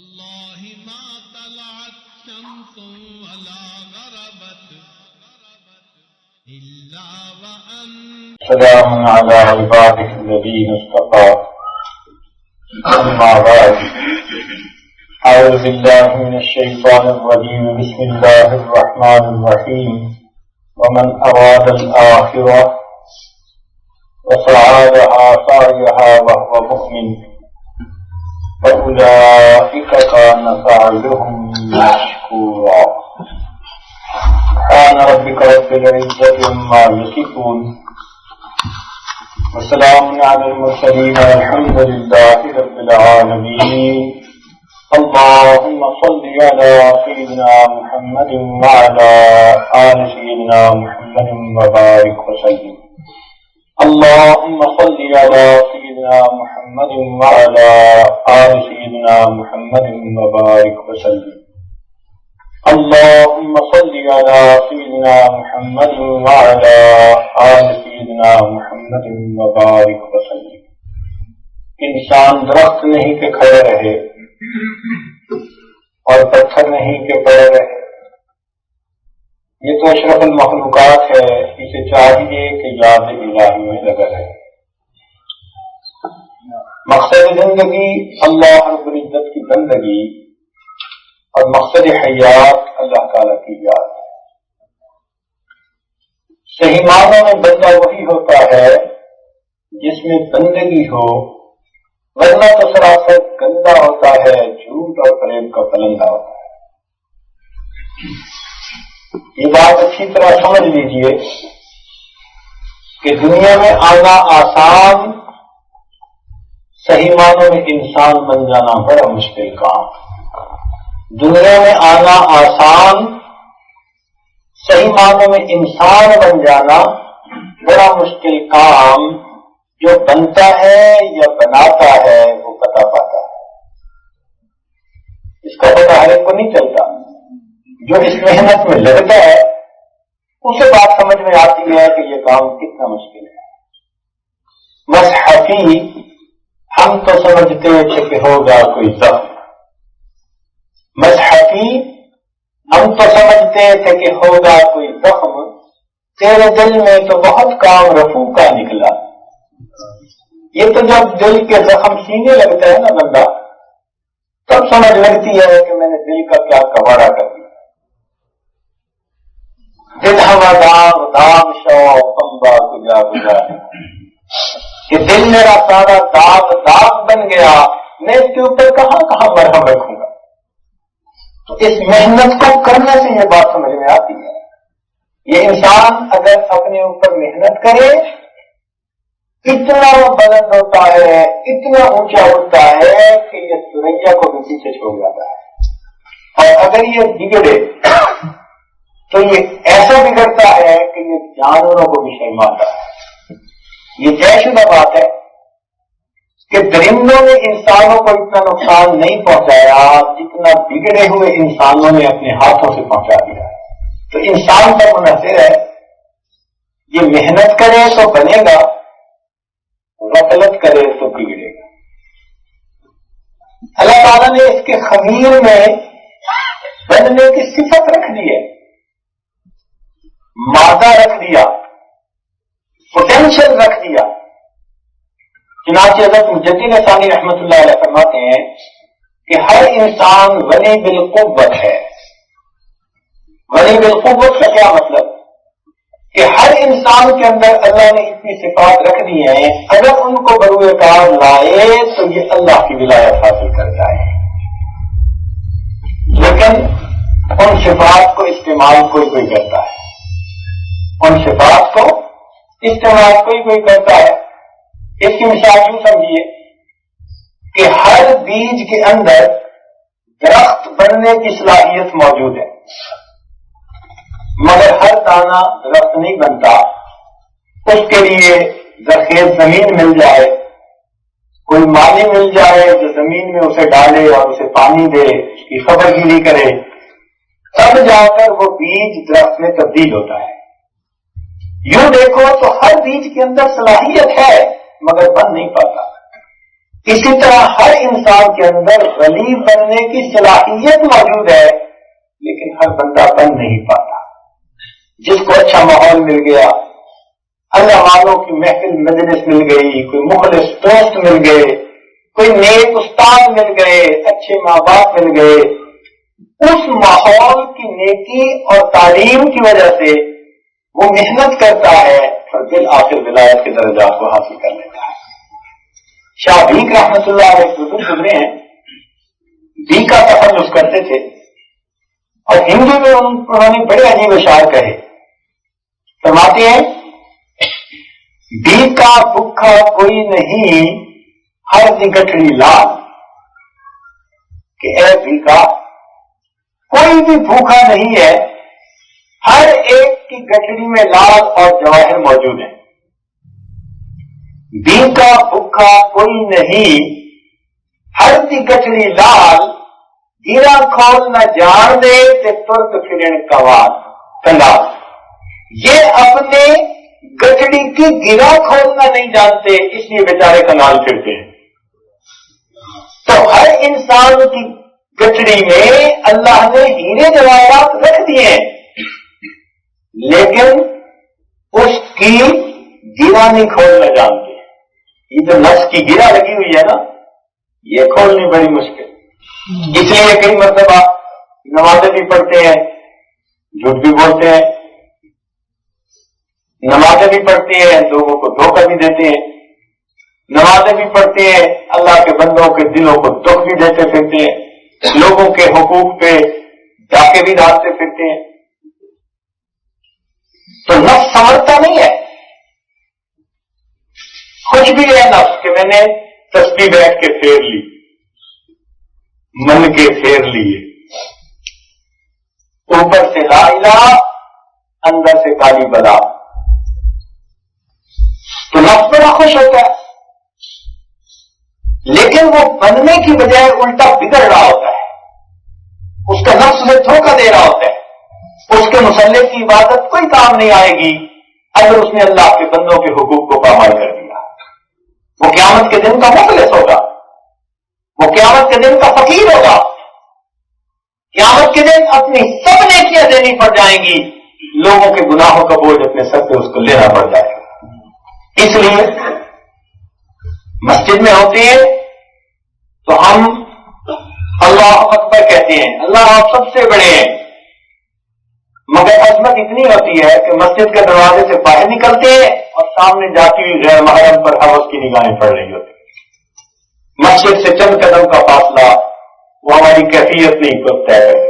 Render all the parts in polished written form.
والله ما طلعت شمس ولا غربت إلا وأنت سلام على عبادك الذين اصطفى. أما بعد، أعوذ بالله من الشيطان الرجيم. بسم الله الرحمن الرحيم. ومن أراد الآخرة وسعى لها سعيها وهو مؤمن فأولئك كان سعيهم مشكورا. سبحان ربك رب العزة عما يصفون وسلام على المرسلين والحمد لله رب العالمين. اللهم صل على سيدنا محمد وعلى آل سيدنا محمد وبارك وسلم. اللهم صل على سيدنا محمد وعلى آل سيدنا محمد وبارك وسلم. اللهم صل على سيدنا محمد وعلى آل سيدنا محمد وبارك وسلم. انسان درخت نہیں کہ کھڑے رہے اور پتھر نہیں کہ پڑے رہے. یہ تو اشرف المخلوقات ہے، اسے چاہیے کہ یاد الہی میں لگا رہے. مقصد زندگی اللہ رب العزت کی بندگی اور مقصد حیات اللہ تعالیٰ کی یاد. صحیح معنوں میں بندہ وہی ہوتا ہے جس میں بندگی ہو، ورنہ تو سراسر گندا ہوتا ہے، جھوٹ اور فریب کا پلندہ ہوتا ہے. یہ بات اچھی طرح سمجھ لیجئے کہ دنیا میں آنا آسان، صحیح معنوں میں انسان بن جانا بڑا مشکل کام. دنیا میں آنا آسان، صحیح معنوں میں انسان بن جانا بڑا مشکل کام. جو بنتا ہے یا بناتا ہے وہ پتا پاتا ہے، اس کا پتہ ہر ایک کو نہیں چلتا. جو اس محنت میں لگتا ہے اسے بات سمجھ میں آتی ہے کہ یہ کام کتنا مشکل ہے. مصحفی ہم تو سمجھتے تھے کہ ہوگا کوئی زخم، مصحفی ہم تو سمجھتے تھے کہ ہوگا کوئی زخم، تیرے دل میں تو بہت کام رفو کا نکلا. یہ تو جب دل کے زخم سینے لگتا ہے نا بندہ، تب سمجھ لگتی ہے کہ میں نے دل کا کیا کباڑا کر دیا. دل ہوا داغ داغ شو کمبا گجا گجا، کہ دل میرا سارا داغ داغ بن گیا، میں اس کے اوپر کہاں کہاں مرہم رکھوں گا. تو اس محنت کو کرنے سے یہ بات سمجھ میں آتی ہے. یہ انسان اگر اپنے اوپر محنت کرے اتنا بلند ہوتا ہے، اتنا اونچا اٹھتا ہے کہ یہ سوریا کو بھی پیچھے چھوڑ جاتا ہے. اور اگر یہ بگڑے تو یہ ایسا بگڑتا ہے کہ یہ جانوروں کو بھی شرماتا ہے. یہ طے شدہ بات ہے کہ درندوں نے انسانوں کو اتنا نقصان نہیں پہنچایا جتنا بگڑے ہوئے انسانوں نے اپنے ہاتھوں سے پہنچا دیا. تو انسان کا منحصر ہے، یہ محنت کرے تو بنے گا، غفلت کرے تو بگڑے گا. اللہ تعالیٰ نے اس کے خمیر میں بننے کی صفت رکھ دی ہے، مادہ رکھ دیا، پوٹینشل رکھ دیا. چنانچہ حضرت مجدد ثانی رحمۃ اللہ علیہ فرماتے ہیں کہ ہر انسان ولی بالقوت ہے. ولی بالقوت کا کیا مطلب؟ کہ ہر انسان کے اندر اللہ نے اتنی صفات رکھ دی ہیں، اگر ان کو بروئے کار لائے تو یہ اللہ کی ولایت حاصل کر جائے. لیکن ان صفات کو استعمال کوئی کوئی کرتا ہے، ان صفات کو استعمال کوئی کوئی کرتا ہے. اس کی مثال یوں سمجھیے کہ ہر بیج کے اندر درخت بننے کی صلاحیت موجود ہے، مگر ہر دانہ درخت نہیں بنتا. اس کے لیے زرخیز زمین مل جائے، کوئی مالی مل جائے جو زمین میں اسے ڈالے اور اسے پانی دے، اس کی خبر گیری کرے، تب جا کر وہ بیج درخت میں تبدیل ہوتا ہے. یوں دیکھو تو ہر بیج کے اندر صلاحیت ہے مگر بن نہیں پاتا. اسی طرح ہر انسان کے اندر ولی بننے کی صلاحیت موجود ہے، لیکن ہر بندہ بن نہیں پاتا۔ جس کو اچھا ماحول مل گیا، اللہ والوں کی محفل مجلس مل گئی، کوئی مخلص دوست مل گئے، کوئی نیک استاد مل گئے، اچھے ماں باپ مل گئے، اس ماحول کی نیکی اور تعلیم کی وجہ سے وہ محنت کرتا ہے اور بالآخر ولایت کے درجات کو حاصل کر لیتا ہے۔ شاہ بھیک رحمت اللہ علیہ بزرگ گزرے ہیں، بھیک کا تخلص کرتے تھے، اور ہندی میں انہوں نے بڑے عجیب اشعار کہے۔ فرماتے ہیں بھیک کا بھوکا کوئی نہیں ہر دی گٹھڑی لال، کہ اے بھیکا کوئی بھی بھوکا نہیں ہے، ہر ایک کی گٹھڑی میں لال اور جواہر موجود ہیں۔ بھیکا بھوکا کوئی نہیں ہر دی گٹھڑی لال، گیرا کھول نہ جان دے تے ترک پھرن کنگال۔ یہ اپنے گٹھڑی کی گرا کھولنا نہیں جانتے، اس لیے بیچارے کنگال پھرتے ہیں۔ تو ہر انسان کی گٹھڑی میں اللہ نے ہیرے جواہرات رکھ دیے ہیں، لیکن اس کی گرا نہیں کھولنا جانتے۔ یہ جو نفس کی گرا لگی ہوئی ہے نا، یہ کھولنی بڑی مشکل، اس لیے کئی مرتبہ نمازیں بھی پڑھتے ہیں، جھوٹ بھی بولتے ہیں، نمازیں بھی پڑھتے ہیں، لوگوں کو دھوکہ بھی دیتے ہیں، نمازیں بھی پڑھتے ہیں، اللہ کے بندوں کے دلوں کو دکھ بھی دیتے پھرتے ہیں، لوگوں کے حقوق پہ ڈاکے بھی ڈالتے پھرتے ہیں۔ تو نفس سمجھتا نہیں ہے، خوش بھی ہے نفس کہ میں نے تسبیح بیٹھ کے پھیر لی، من کے پھیر لیے، اوپر سے لا الہ، اندر سے کالی بلا، تو نفس بڑا خوش ہوتا ہے، لیکن وہ بننے کی بجائے الٹا بگڑ رہا ہوتا ہے، اس کا نفس اسے دھوکہ دے رہا ہوتا ہے۔ اس کے مسلح کی عبادت کوئی کام نہیں آئے گی اگر اس نے اللہ کے بندوں کے حقوق کو پامال کر دیا۔ وہ قیامت کے دن کا مفلس ہوگا، وہ قیامت کے دن کا فقیر ہوگا، قیامت کے دن اپنی سب نیکیاں دینی پڑ جائیں گی، لوگوں کے گناہوں کا بوجھ اپنے سر پہ اس کو لینا پڑ جائے گا۔ اس لیے مسجد میں ہوتے ہیں تو ہم اللہ اکبر کہتے ہیں، اللہ آپ سب سے بڑے ہیں، مگر عظمت اتنی ہوتی ہے کہ مسجد کے دروازے سے باہر نکلتے ہیں اور سامنے جاتی ہوئی غیر محرم پر حوث کی نگاہیں پڑ رہی ہوتی۔ مسجد سے چند قدم کا فاصلہ وہ ہماری کیفیت نہیں طے کر سکتی۔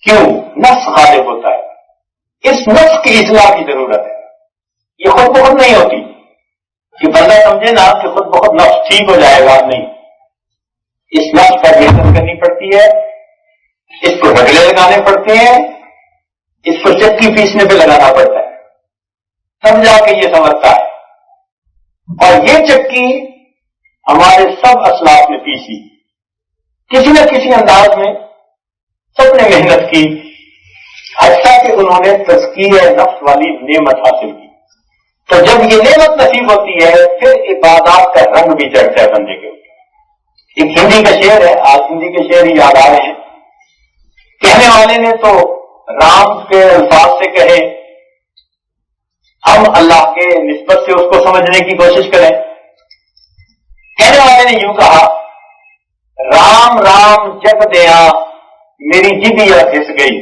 کیوں؟ نفس غالب ہوتا ہے، اس نفس کی اصلاح کی ضرورت ہے، یہ خود بخود نہیں ہوتی کہ بندہ سمجھے نا کہ خود بخود نفس ٹھیک ہو جائے گا، نہیں، اس نفس پر محنت کرنی پڑتی ہے، اس کو رگڑے لگانے پڑتے ہیں، اس کو چکی پیسنے پہ لگانا پڑتا ہے، تب جا کے یہ سمجھتا ہے۔ اور یہ چکی ہمارے سب اسلاف نے پیسی، کسی نہ کسی انداز میں سب نے محنت کی، حتیٰ کہ انہوں نے تزکیہ نفس والی نعمت حاصل کی۔ تو جب یہ نعمت نصیب ہوتی ہے پھر عبادات کا رنگ بھی چڑھتا ہے بندے کے اوپر۔ ایک ہندی کا شعر ہے، آج ہندی کے شعر ہی یاد آ رہے ہیں، کہنے والے نے تو رام کے الفاظ سے کہے، ہم اللہ کے نسبت سے اس کو سمجھنے کی کوشش کریں۔ کہنے والے نے یوں کہا، رام رام جپ دیا میری جبیا گھس گئی،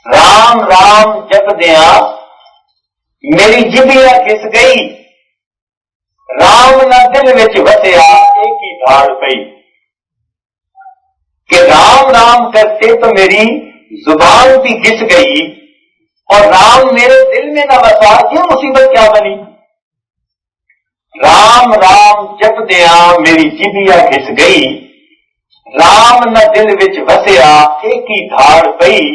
رام رام جپ دیا میری جبیا گھس گئی، رام نہ دل وچ وسیا ایک ہی دھاڑ پئی، کہ رام رام کرتے تو میری زبان بھی گھس گئی اور رام میرے دل میں نہ بسا، یہ مصیبت کیا بنی؟ رام رام جپ دیا میری جبیا گھس گئی، رام نہ دل وچ وسیا ایک ہی دھاڑ پئی،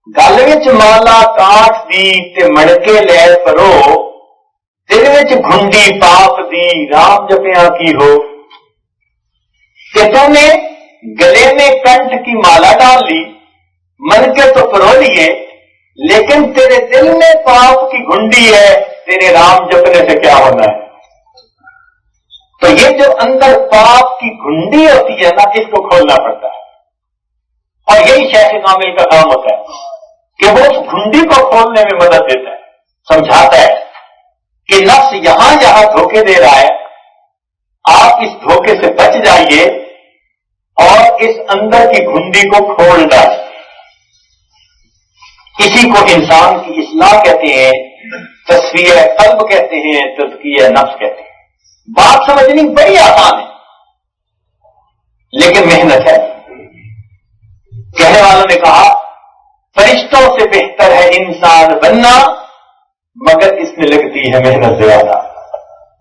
گل وچ مالا کاٹ دی تے مڑکے لے پرو، دل وچ گھنڈی پاپ دی رام جپیا کی ہو، کہ تم نے گلے میں کنٹھ کی مالا ڈال لی، من کے تو پرو لیے، لیکن تیرے دل میں پاپ کی گھنڈی ہے، تیرے رام جپنے سے کیا ہونا ہے؟ تو یہ جو اندر پاپ کی گھنڈی ہوتی ہے نا، اس کو کھولنا پڑتا ہے، اور یہی شیخ کامل کا کام ہوتا ہے کہ وہ اس گھنڈی کو کھولنے میں مدد دیتا ہے، سمجھاتا ہے کہ نفس یہاں یہاں دھوکے دے رہا ہے، آپ اس دھوکے سے بچ جائیے اور اس اندر کی گھنڈی کو کھول ڈالیں۔ اسی کو انسان کی اصلاح کہتے ہیں، تصفیہ قلب کہتے ہیں، تزکیہ نفس کہتے ہیں۔ بات سمجھنی بڑی آسان ہے لیکن محنت ہے۔ کہنے والوں نے کہا فرشتوں سے بہتر ہے انسان بننا، مگر اس میں لگتی ہے محنت زیادہ۔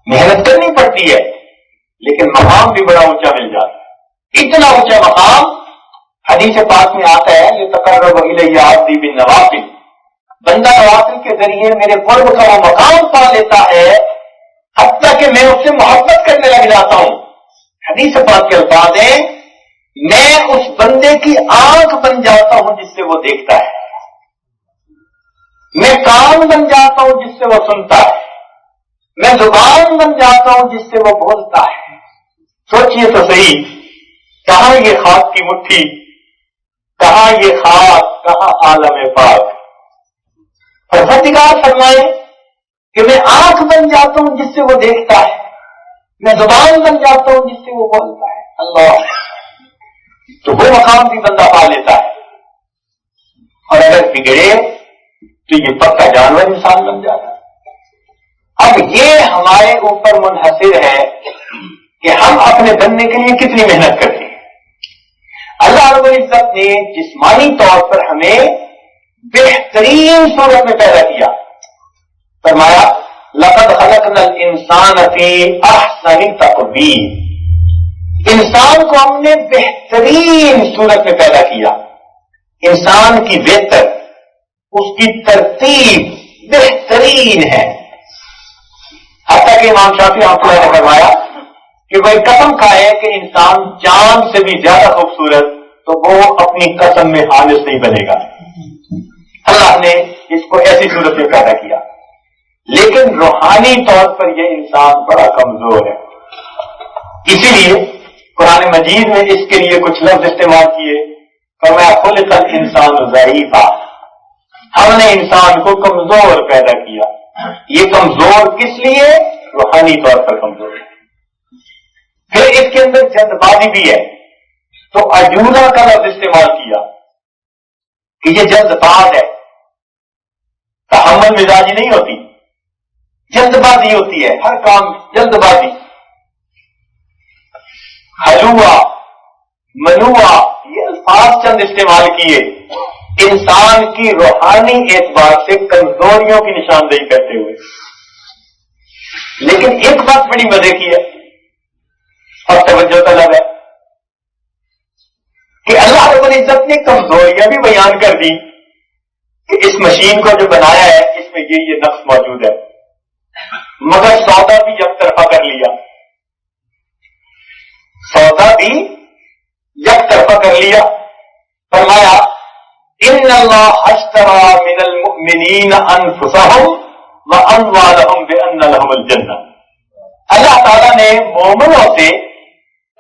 محنت کرنی پڑتی ہے لیکن مقام بھی بڑا اونچا مل جاتا ہے، اتنا اونچا مقام حدیث پاک میں آتا ہے یہ تقرب الیہ عبدی بالنوافل، بندہ نوافل کے ذریعے میرے قرب کا وہ مقام پا لیتا ہے حتیٰ کہ میں اس سے محبت کرنے لگ جاتا ہوں۔ حدیث پاک کے الفاظ ہیں میں اس بندے کی آنکھ بن جاتا ہوں جس سے وہ دیکھتا ہے، میں کان بن جاتا ہوں جس سے وہ سنتا ہے، میں زبان بن جاتا ہوں جس سے وہ بولتا ہے۔ سوچئے تو صحیح، کہاں یہ خاک کی مٹھی، کہاں یہ خاک، کہاں عالم پاک۔ پروردگار فرمائے کہ میں آنکھ بن جاتا ہوں جس سے وہ دیکھتا ہے، میں زبان بن جاتا ہوں جس سے وہ بولتا ہے۔ اللہ، تو وہ مقام بھی بندہ پا لیتا ہے، اور اگر بگڑے تو یہ پکا جانور انسان بن جاتا ہے۔ اب یہ ہمارے اوپر منحصر ہے کہ ہم اپنے بننے کے لیے کتنی محنت کرتے ہیں۔ اللہ رب العزت نے جسمانی طور پر ہمیں بہترین صورت میں پیدا کیا، فرمایا لقد خلقنا الانسان فی احسن تقویم، انسان کو ہم نے بہترین صورت میں پیدا کیا۔ انسان کی بہتر، اس کی ترتیب بہترین ہے، حتیٰ کہ امام شافعی رحمۃ اللہ نے فرمایا کہ کوئی قسم کھائے کہ انسان چاند سے بھی زیادہ خوبصورت تو وہ اپنی قسم میں حالث نہیں بنے گا۔ اللہ نے اس کو ایسی صورت میں پیدا کیا، لیکن روحانی طور پر یہ انسان بڑا کمزور ہے۔ اسی لیے قرآن مجید میں اس کے لیے کچھ لفظ استعمال کیے، فرمایا خلق الانسان ضعیفا، ہم نے انسان کو کمزور پیدا کیا۔ یہ کمزور کس لیے؟ روحانی طور پر کمزور ہے۔ پھر اس کے اندر جلد بازی بھی ہے، تو عجولہ کا لفظ استعمال کیا کہ یہ جلد باز ہے، تحمل مزاجی نہیں ہوتی، جلد بازی ہوتی ہے، ہر کام جلد بازی۔ حلوا، منوا، یہ الفاظ چند استعمال کیے انسان کی روحانی اعتبار سے کمزوریوں کی نشاندہی کرتے ہوئے۔ لیکن ایک بات بڑی مزے کی ہے اور توجہ طلب ہے کہ اللہ رب العزت نے کمزوریاں بھی بیان کر دی کہ اس مشین کو جو بنایا ہے اس میں یہ نقص موجود ہے، مگر سودا بھی یک طرفہ کر لیا، سودا بھی یک طرفہ کر لیا۔ فرمایا ان اللہ اشتری من المؤمنین انفسهم واموالهم بان لهم الجنہ، اللہ تعالیٰ نے مومنوں سے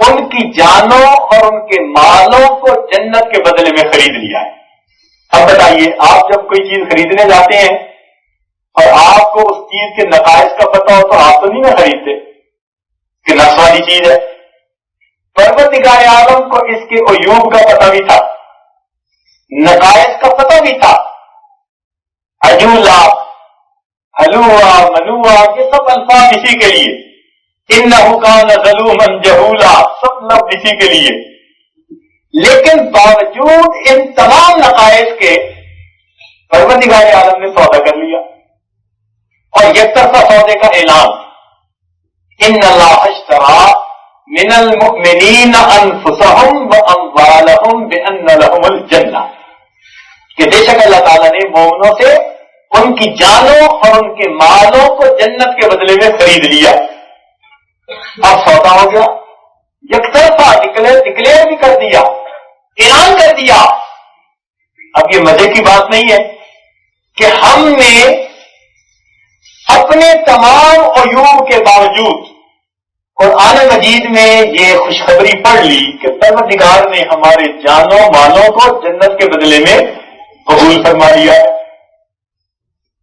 ان کی جانوں اور ان کے مالوں کو جنت کے بدلے میں خرید لیا ہے۔ اب بتائیے، آپ جب کوئی چیز خریدنے جاتے ہیں اور آپ کو اس چیز کے نقائص کا پتہ ہو تو آپ تو نہیں نہ خریدتے کہ نقص والی چیز ہے۔ پروردگار عالم کو اس کے عیوب کا پتہ بھی تھا، نقائص کا پتہ بھی تھا۔ عجولا، حلوا، منوا، یہ سب الفاظ اسی کے لیے، انہ کان ظلوما جہولا، سب لفظ اسی کے لیے۔ لیکن باوجود ان تمام نقائص کے پروردگار عالم نے سودا کر لیا، اور یک طرفہ سودے کا اعلان، ان اللہ اشتری من المؤمنین انفسهم واموالهم بان لهم الجنہ، کہ بے شک اللہ تعالیٰ نے مومنوں سے ان کی جانوں اور ان کے مالوں کو جنت کے بدلے میں خرید لیا۔ اب سودا ہو گیا، یک طرفہ ڈکلیئر بھی کر دیا، اعلان کر دیا۔ اب یہ مزے کی بات نہیں ہے کہ ہم نے اپنے تمام عیوب کے باوجود قرآن مجید میں یہ خوشخبری پڑھ لی کہ پروردگار نے ہمارے جانوں مالوں کو جنت کے بدلے میں قبول فرما لیا ہے۔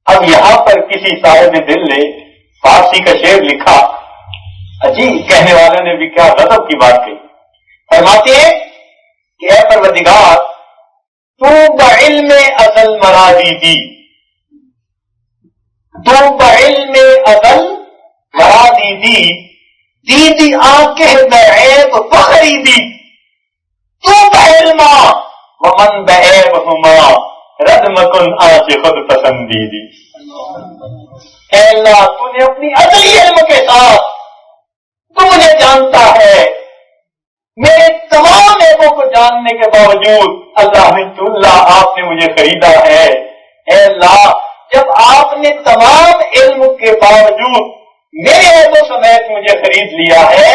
اب یہاں پر کسی صاحب دل نے فارسی کا شعر لکھا، عجیب، کہنے والے نے بھی کیا غضب کی بات کہی۔ فرماتے ہیں کہ اے پروردگار، تو بعلم ازل مرادی دی، تو بعلم ازل مرادی دی، دیدی آنکھ بعیب فخریدی، تو بعلما ومن بعیب ہما رد مکن آنچ خود پسندیدی۔ اے اللہ، تو نے اپنی ازلی علم کے ساتھ تو مجھے جانتا ہے، میرے تمام عیبوں کو جاننے کے باوجود اللہ آپ نے مجھے خریدا ہے۔ اے اللہ، جب آپ نے تمام علم کے باوجود میرے عیبوں سمیت مجھے خرید لیا ہے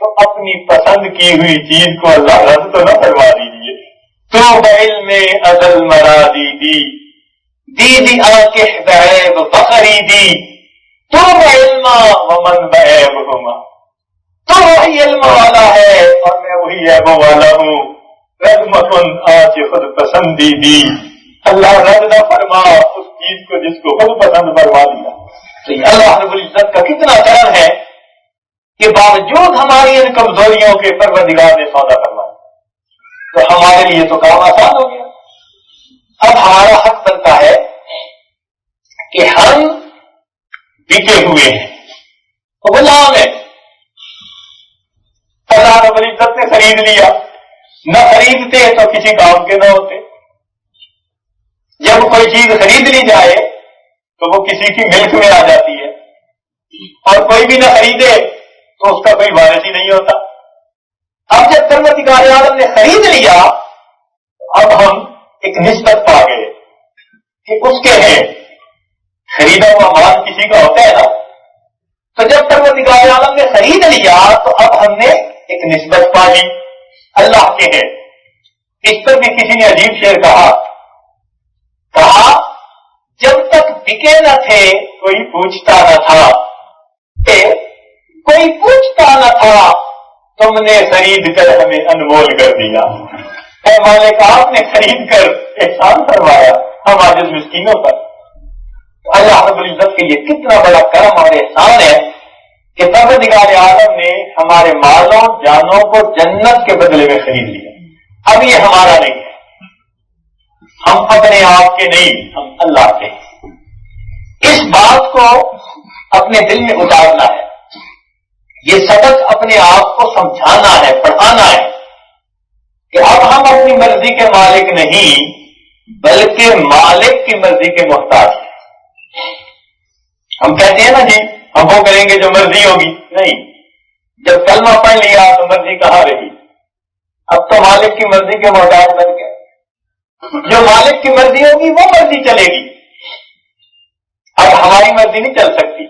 تو اپنی پسند کی ہوئی چیز کو اللہ رد تو نہ فرما دیجیے۔ تو بعلم ازل مرادی دی، دیدی آنکھ بعیب فخریدی، تو بعلما ومن بعیب ہما، تو وہی علم والا ہے اور میں وہی عیبوں والا ہوں۔ رد مکن آج خود پسندیدی، اللہ رد نہ فرما اس چیز کو جس کو خود پسند فرما دیا۔ تو یہ اللہ رب العزت کا کتنا کرم ہے کہ باوجود ہماری ان کمزوریوں کے پروردگار نے سودا فرمایا، تو ہمارے لیے تو کام آسان ہو گیا۔ اب ہمارا حق بنتا ہے کہ ہم بکے ہوئے ہیں، غلام ہیں، اللہ رب العزت نے خرید لیا، نہ خریدتے تو کسی کام کے نہ ہوتے۔ جب کوئی چیز خرید لی جائے تو وہ کسی کی ملک میں آ جاتی ہے، اور کوئی بھی نہ خریدے تو اس کا کوئی وارث ہی نہیں ہوتا۔ اب جب پروردگار عالم نے خرید لیا تو اب ہم ایک نسبت پا گئے کہ اس کے ہیں، خریدا ہوا مال کسی کا ہوتا ہے نا، تو جب پروردگار عالم نے خرید لیا تو اب ہم نے ایک نسبت پا لی، اللہ کے ہیں۔ اس پر بھی کسی نے عجیب شعر کہا جب تک بکے نہ تھے کوئی پوچھتا نہ تھا، کوئی پوچھتا نہ تھا، تم نے خرید کر ہمیں انمول کر دیا۔ اے مالک، آپ نے خرید کر احسان فرمایا ہم عاجز مسکینوں پر۔ اللہ رب العزت کے لیے کتنا بڑا کرم اور احسان ہے کہ پروردگار عالم نے ہمارے مالوں جانوں کو جنت کے بدلے میں خرید لیا۔ اب یہ ہمارا نہیں ہے، ہم اپنے آپ کے نہیں، ہم اللہ کے ہیں۔ اس بات کو اپنے دل میں اتارنا ہے، یہ سبق اپنے آپ کو سمجھانا ہے، پڑھانا ہے کہ اب ہم اپنی مرضی کے مالک نہیں بلکہ مالک کی مرضی کے محتاج ہیں۔ ہم کہتے ہیں نا جی ہم وہ کریں گے جو مرضی ہوگی، نہیں، جب کلمہ پڑھ لیا تو مرضی کہاں رہی؟ اب تو مالک کی مرضی کے محتاج بن گئے۔ جو مالک کی مرضی ہوگی وہ مرضی چلے گی، اب ہماری مرضی نہیں چل سکتی۔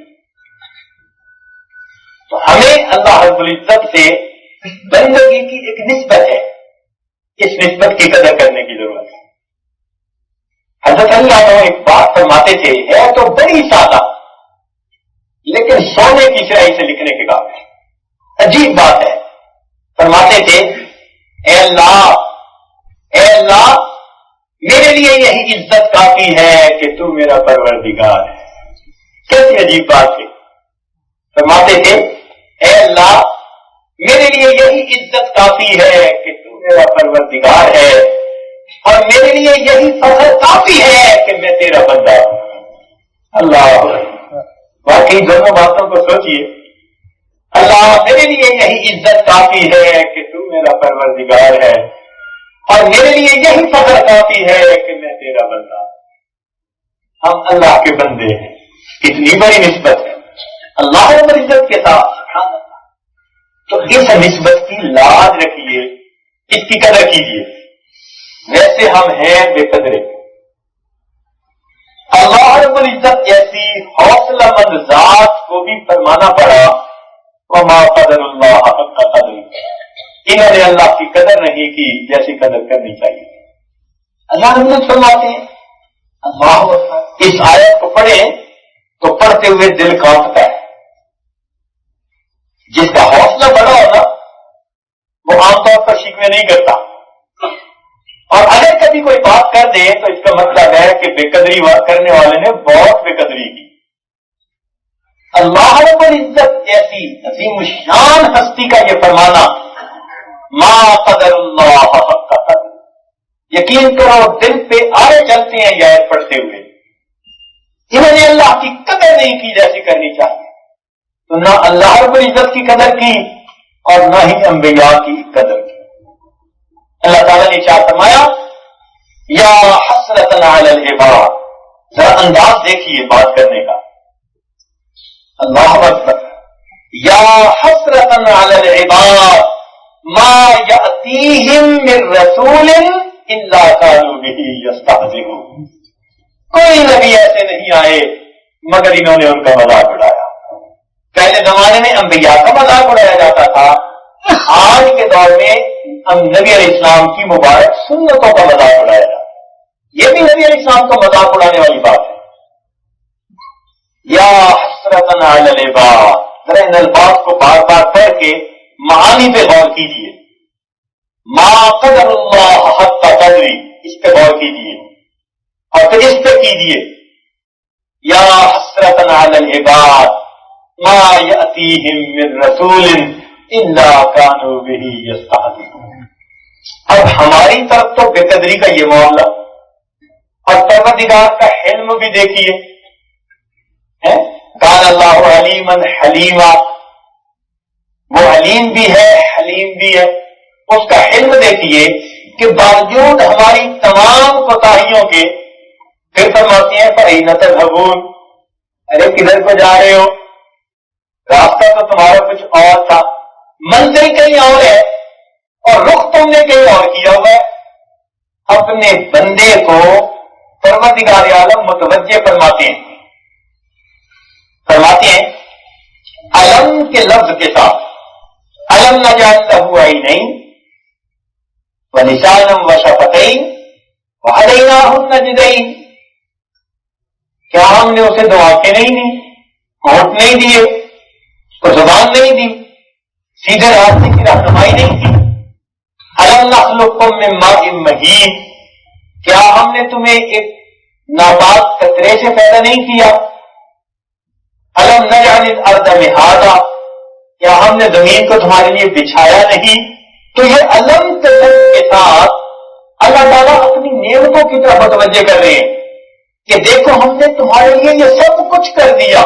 تو ہمیں اللہ رب العزت سے بندگی کی ایک نسبت ہے، اس نسبت کی قدر کرنے کی ضرورت ہے۔ حضرت اللہ ایک بات فرماتے تھے، ہے تو بڑی سادہ لیکن سونے کی سیاہی سے لکھنے کے قابل، عجیب بات ہے۔ فرماتے تھے، اے اللہ میرے لیے یہی عزت کافی ہے کہ تو میرا پروردگار ہے۔ کیسی عجیب بات ہے۔ فرماتے تھے، اے اللہ میرے لیے یہی عزت کافی ہے کہ تو میرا پروردگار ہے، اور میرے لیے یہی فخر کافی ہے کہ میں تیرا بندہ ہوں۔ اللہ، باقی دونوں باتوں کو سوچئے۔ اللہ میرے لیے یہی عزت کافی ہے کہ تو میرا پروردگار ہے، اور میرے لیے یہی فخر کافی ہے کہ میں تیرا بندہ ہوں۔ ہم اللہ کے بندے ہیں، کتنی بڑی نسبت ہے اللہ رب العزت کے ساتھ، سبحان اللہ۔ تو اس نسبت کی لاج رکھیے، اس کی قدر کیجیے۔ ویسے ہم ہیں بے قدرے، اللہ رب العزت جیسی حوصلہ مند ذات کو بھی فرمانا پڑا، وما قدر اللہ حق قدر، انہوں نے اللہ کی قدر نہیں کی جیسی قدر کرنی چاہیے۔ اللہ رب العزت فرماتے ہیں، اللہ اس آیت کو پڑھیں تو پڑھتے ہوئے دل کانپتا ہے۔ جس کا حوصلہ بڑا ہونا وہ عام طور پر شکوے نہیں کرتا، اور اگر کبھی کوئی بات کر دے تو اس کا مطلب ہے کہ بے قدری کرنے والے نے بہت بے قدری کی۔ اللہ رب العزت جیسی عظیم الشان ہستی کا یہ فرمانا، ما قدر اللہ حق قدر، یقین کرو دل پہ آرے چلتے ہیں یہ آیت پڑھتے ہوئے، انہوں نے اللہ کی قدر نہیں کی جیسی کرنی چاہیے، تو نہ اللہ رب العزت کی قدر کی اور نہ ہی انبیاء کی قدر کی۔ اللہ تعالیٰ نے کیا فرمایا، یا حسرتن علی العباد، ذرا انداز دیکھیے بات کرنے کا، اللہ اکبر، یا حسرتن علی العباد ما یأتیہم من رسول الا کانوا بہ یستہزئون، کوئی نبی ایسے نہیں آئے مگر انہوں نے ان کا مذاق اڑایا۔ پہلے زمانے میں انبیاء کا مذاق اڑایا جاتا تھا، آج کے دور میں نبی علیہ السلام کی مبارک سنتوں کا مذاق اڑایا جاتا ہے، یہ بھی نبی علیہ السلام کا مذاق اڑانے والی بات ہے۔ یا حسرتن علی العباد، ذرا ان الفاظ کو بار بار پڑھ کے معانی پہ غور کیجیے، ما قدر اللہ حق قدری، اس پہ غور کیجیے اور پھر اس پہ کیجیے، یا حسرتن علی العباد ما یأتیہم من رسول الا کانوا بہ یستہزئون۔ اب ہماری طرف تو بے قدری کا یہ معاملہ، اور پروردگار کا حلم بھی دیکھیے، کان اللہ علیما حلیما، وہ علیم بھی ہے حلیم بھی ہے، اس کا علم دیکھیے کہ باوجود ہماری تمام کوتاہیوں کے پھر فرماتے ہیں فَأَيْنَ تَذْهَبُونَ، ارے کدھر کو جا رہے ہو، راستہ تو تمہارا کچھ اور تھا، منزل کہیں اور ہے اور رخ تم نے کہیں اور کیا ہوا ہے۔ اپنے بندے کو پروردگار عالم متوجہ فرماتے ہیں علم کے لفظ کے ساتھ، علم نجعل لہ عینین ولسانا وشفتین وہدیناہ النجدین، کیا ہم نے اسے دو آنکھیں نہیں دی، ہونٹ نہیں دیے، اس کو زبان نہیں دی، سیدھے راستے کی رہنمائی نہیں کی؟ الم نخلقکم من ماء مہین، کیا ہم نے تمہیں ایک ناپاک قطرے سے پیدا نہیں کیا؟ الم نجعل الارض مہادا، کیا ہم نے زمین کو تمہارے لیے بچھایا نہیں؟ تو یہ علم کے ساتھ اللہ تعالیٰ اپنی نعمتوں کی طرف متوجہ کر رہے ہیں کہ دیکھو ہم نے تمہارے لیے یہ سب کچھ کر دیا۔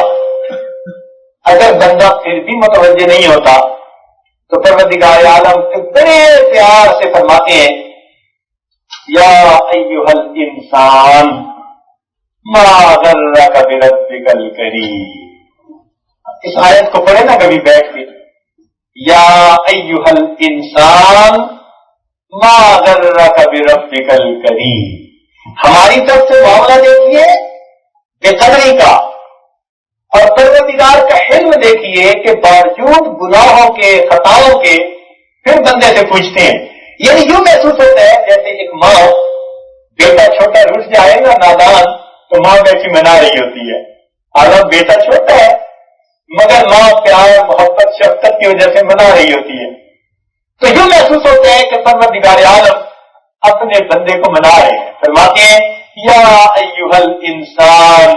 اگر بندہ پھر بھی متوجہ نہیں ہوتا تو پروردگار عالم کے بڑے پیار سے فرماتے ہیں یا ایھا الانسان ما غرک بربک الکریم۔ اس آیت کو پڑھے نا کبھی بیٹھ کے، یا ایھا الانسان ما غرک بربک الکریم، ہماری طرف سے معاملہ دیکھیے بے قدری کا، اور پروردگار کا حلم دیکھیے کہ باوجود گناہوں کے خطاؤں کے پھر بندے سے پوچھتے ہیں۔ یعنی یوں محسوس ہوتا ہے جیسے ایک ماں بیٹا چھوٹا رٹ جائے گا نادان تو ماں بیٹھی منا رہی ہوتی ہے، عالم بیٹا چھوٹا ہے مگر ماں پیار محبت شفقت کی وجہ سے منا رہی ہوتی ہے، تو یوں محسوس ہوتا ہے کہ پروردگار عالم اپنے بندے کو منا رہے ہیں، فرماتے ہیں یا ایھا الانسان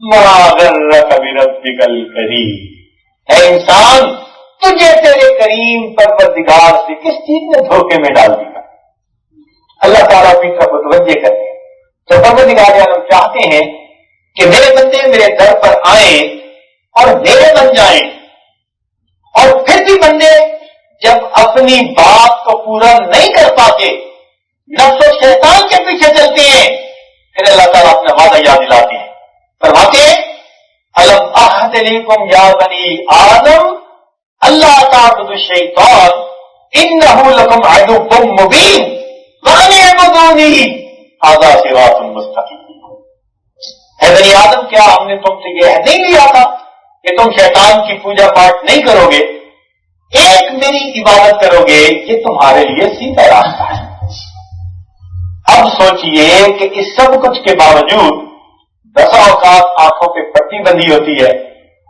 ما غرک بربک الکریم، اے انسان تجھے تیرے کریم پروردگار سے کس چیز نے دھوکے میں ڈال دیا؟ اللہ تعالیٰ اپنی طرف متوجہ کرتے ہیں، تو پروردگار عالم چاہتے ہیں کہ میرے بندے میرے در پر آئیں اور میرے بن جائیں، اور پھر بھی بندے جب اپنی بات کو پورا نہیں کر پاتے، نفس و شیطان کے پیچھے چلتے ہیں، پھر اللہ تعالیٰ اپنا وعدہ یاد دلاتے ہیں، فرماتے ہیں الم اعہد الیکم یا بنی آدم اللہ تعبدوا الشیطان انہ لکم عدو مبین وان اعبدونی ھذا صراط مستقیم۔ اے بنی آدم کیا ہم نے تم سے یہ عہد نہیں لیا تھا کہ تم شیطان کی پوجا پاٹ نہیں کرو گے، ایک میری عبادت کرو گے، یہ تمہارے لیے سیدھا راستہ ہے۔ اب سوچئے کہ اس سب کچھ کے باوجود بسا اوقات آنکھوں پہ پٹی بندھی ہوتی ہے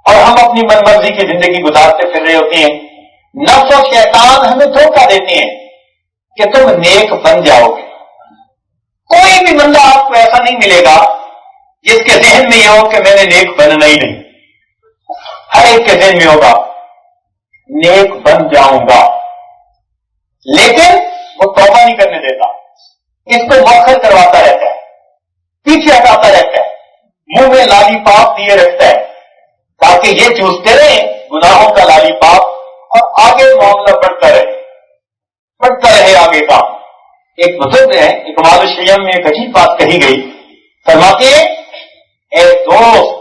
اور ہم اپنی من مرضی کی زندگی گزارتے پھر رہے ہوتے ہیں. نفس و شیطان ہمیں دھوکہ دیتے ہیں کہ تم نیک بن جاؤ گے. کوئی بھی بندہ آپ کو ایسا نہیں ملے گا جس کے ذہن میں یہ ہو کہ میں نے نیک بننا ہی نہیں. ہر ایک کے ذہن میں ہوگا نیک بن جاؤں گا، لیکن وہ توبہ نہیں کرنے دیتا. اس کو مؤخر کرواتا رہتا ہے، پیچھے ہٹاتا رہتا ہے، منہ میں لالی پاپ دیے رکھتا ہے تاکہ یہ چوستے رہے گناہوں کا لالی پاپ اور آگے معاملہ بڑھتا رہے آگے کا. ایک بزرگ ہے اکمال الشیعہ میں ایک عجیب بات کہی گئی، فرماتے ہیں اے دوست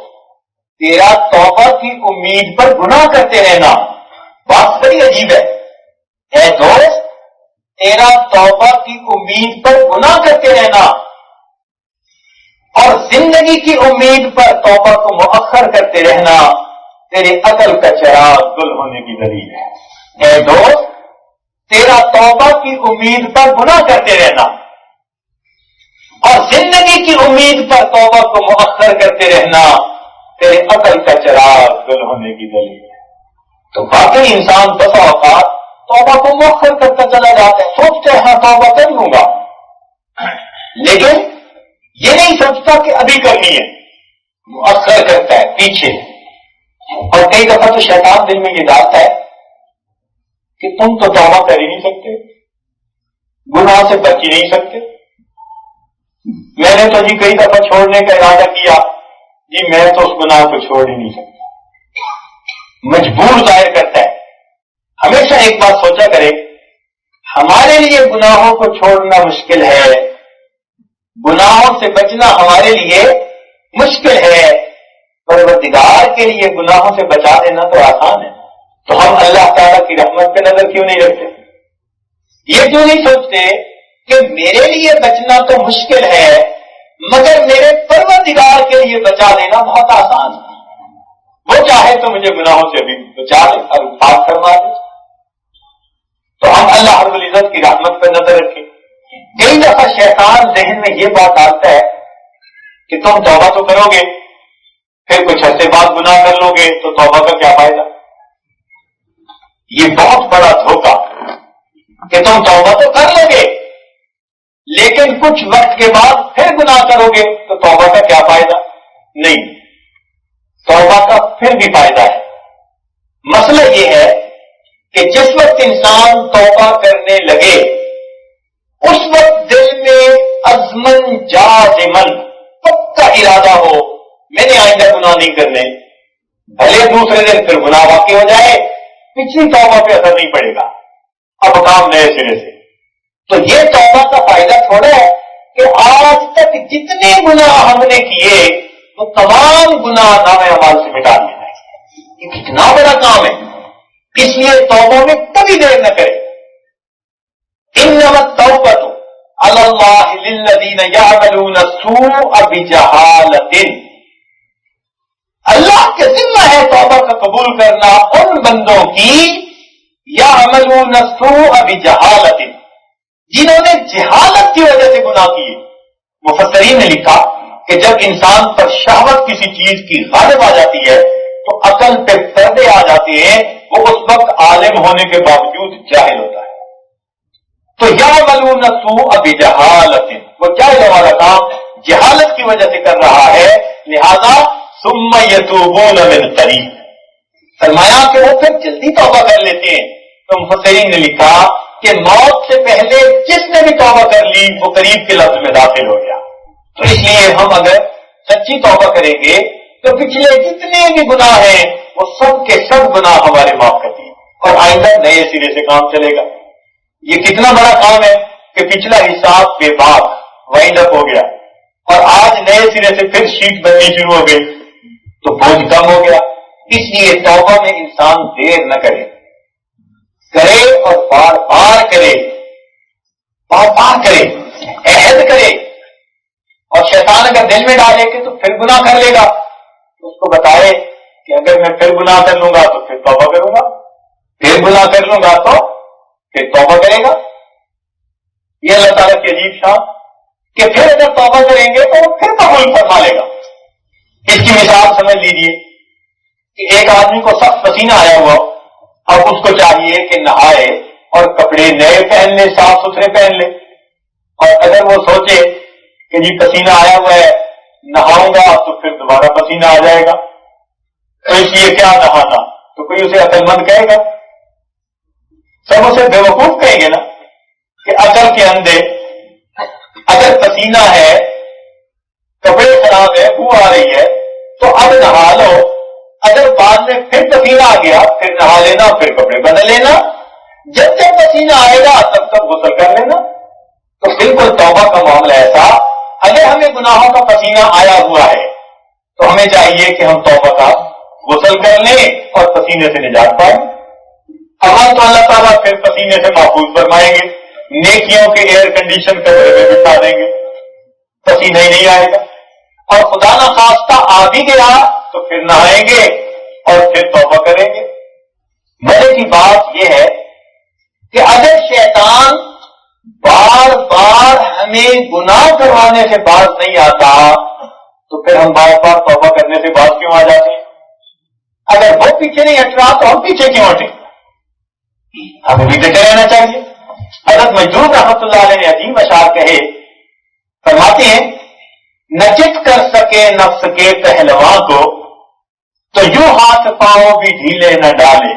تیرا توبہ کی امید پر گناہ کرتے رہنا بات بڑی عجیب ہے. اے دوست تیرا توبہ کی امید پر گناہ کرتے رہنا اور زندگی کی امید پر توبہ کو مؤخر کرتے رہنا تیری عقل کا چراغ گل ہونے کی دلیل ہے. اے دوست تیرا توبہ کی امید پر گناہ کرتے رہنا اور زندگی کی امید پر توبہ کو مؤخر کرتے رہنا تیرے عقل کا چراغ گل ہونے کی دلیل ہے. تو باقی انسان بسا اوقات توبہ کو مؤخر کرتا چلا جاتا ہے، سوچتے ہیں ہاں توبہ کر لوں گا، لیکن یہ نہیں سوچتا کہ ابھی کرنی ہے، مؤخر کرتا ہے پیچھے. اور کئی دفعہ تو شیطان دل میں یہ ڈالتا ہے کہ تم تو توبہ کر ہی نہیں سکتے، گناہ سے بچ ہی نہیں سکتے. میں نے تو جی کئی دفعہ چھوڑنے کا ارادہ کیا جی میں تو اس گناہ کو چھوڑ ہی نہیں سکتا. مجبور ظاہر کرتا ہے. ہمیشہ ایک بات سوچا کرے ہمارے لیے گناہوں کو چھوڑنا مشکل ہے، گناہوں سے بچنا ہمارے لیے مشکل ہے، پروردگار کے لیے گناہوں سے بچا دینا تو آسان ہے. تو ہم اللہ تعالیٰ کی رحمت پہ نظر کیوں نہیں رکھتے؟ یہ کیوں نہیں سوچتے کہ میرے لیے بچنا تو مشکل ہے مگر میرے پروردگار کے لیے بچا دینا بہت آسان ہے. وہ چاہے تو مجھے گناہوں سے بھی بچا دے اور پاک فرما دے. تو ہم اللہ رب العزت کی رحمت پر نظر رکھیں. کئی دفعہ شیطان ذہن میں یہ بات ڈالتا ہے کہ تم توبہ تو کرو گے پھر کچھ عرصے بعد گناہ کر لو گے تو توبہ کا کیا فائدہ. یہ بہت بڑا دھوکہ کہ تم توبہ تو کر لو گے لیکن کچھ وقت کے بعد پھر گناہ کرو گے تو توبہ کا کیا فائدہ. نہیں، توبہ کا پھر بھی فائدہ ہے. مسئلہ یہ ہے کہ جس وقت انسان توبہ کرنے لگے اس وقت دل میں عزمن جازمن پکا ارادہ ہو میں نے آئندہ گناہ نہیں کرنے، بھلے دوسرے دن پھر گناہ واقع ہو جائے پچھلی توبہ پہ اثر نہیں پڑے گا، اب کام نئے سرے سے. تو یہ توبہ کا فائدہ تھوڑا ہے کہ آج تک جتنے گناہ ہم نے کیے وہ تمام گناہ نامہ اعمال سے مٹا لیے جائیں. یہ کتنا بڑا کام ہے، اس لیے توبہ میں کبھی دیر نہ کرے. انما التوبۃ علی اللہ للذین یعملون السوء بجہالۃ. اللہ کے ذمہ ہے توبہ کا قبول کرنا ان بندوں کی یعملون السوء بجہالۃ جنہوں نے جہالت کی وجہ سے گناہ کیے. مفسرین نے لکھا کہ جب انسان پر شہوت کسی چیز کی غالب آ جاتی ہے تو عقل پہ پردے آ جاتے ہیں، وہ اس وقت عالم ہونے کے باوجود جاہل ہوتا ہے. تو یعملون السوء بجہالۃ، وہ جاہل والا کام جہالت کی وجہ سے کر رہا ہے، لہذا ثم یتوبون من قریب. فرمایا کہ وہ پھر جلدی توبہ کر لیتے ہیں. تو مفسرین نے لکھا کہ موت سے پہلے جس نے بھی توبہ کر لی وہ قریب کے لفظ میں داخل ہو گیا. تو اس لیے ہم اگر سچی توبہ کریں گے تو پچھلے جتنے بھی گناہ ہیں وہ سب کے سب گناہ ہمارے معاف کر دیے اور آئندہ نئے سرے سے کام چلے گا. یہ کتنا بڑا کام ہے کہ پچھلا حساب بے باک وائنڈ اپ ہو گیا اور آج نئے سرے سے پھر شیٹ بننی شروع ہو گئی تو بوجھ کم ہو گیا. اس لیے توبہ میں انسان دیر نہ کرے اور بار بار کرے، عہد کرے. اور شیطان اگر دل میں ڈالے کہ تو پھر گناہ کر لے گا تو اس کو بتائے کہ اگر میں پھر گناہ کر لوں گا تو پھر توبہ کروں گا، پھر گناہ کر لوں گا تو پھر توبہ کرے گا. یہ اللہ تعالیٰ کی عجیب شان کہ پھر اگر توبہ کریں گے تو وہ پھر قبول فرما لے گا. اس کی مثال سمجھ لیجئے کہ ایک آدمی کو سخت پسینہ آیا ہوا، اب اس کو چاہیے کہ نہائے اور کپڑے نئے پہن لے، صاف ستھرے پہن لے، اور اگر وہ سوچے کہ جی پسینہ آیا ہوا ہے نہاؤں گا تو پھر دوبارہ پسینہ آ جائے گا، تو اس لیے کیا نہانا، تو کوئی اسے عقل مند کہے گا؟ سب اسے بے وقوف کہیں گے نا کہ عقل کے اندھے، اگر پسینہ ہے، کپڑے خراب ہے، بو آ رہی ہے، تو اب نہا لو، اگر بعد میں پھر پسینہ آ گیا پھر نہا لینا، پھر کپڑے بدل لینا، جب جب پسینہ آئے گا تب تب غسل کر لینا۔ تو بالکل توبہ کا معاملہ ایسا، اگر ہمیں گناہوں کا پسینہ آیا ہوا ہے تو ہمیں چاہیے کہ ہم توبہ کا غسل کر لیں اور پسینے سے نجات پائیں۔ اب تو اللہ تعالیٰ پھر پسینے سے محفوظ فرمائیں گے، نیکیوں کے ایئر کنڈیشن کمرے میں بٹھا دیں گے، پسینہ ہی نہیں آئے گا، اور خدا نہ خواستہ آ بھی گیا تو پھر نہائیں گے اور پھر توبہ کریں گے۔ مزے کی بات یہ ہے کہ اگر شیطان بار بار ہمیں گناہ کروانے سے باز نہیں آتا تو پھر ہم بار بار توبہ کرنے سے باز کیوں آ جاتے ہیں؟ اگر وہ پیچھے نہیں ہٹ رہا تو ہم پیچھے کیوں ہٹیں؟ ہمیں بھی ڈٹے رہنا چاہیے۔ حضرت مجدور رحمۃ اللہ علیہ نے عجیب اشعار کہے، فرماتے ہیں نہ چت کر سکے نفس کے پہلواں کو تو یوں ہاتھ پاؤں بھی ڈھیلے نہ ڈالے،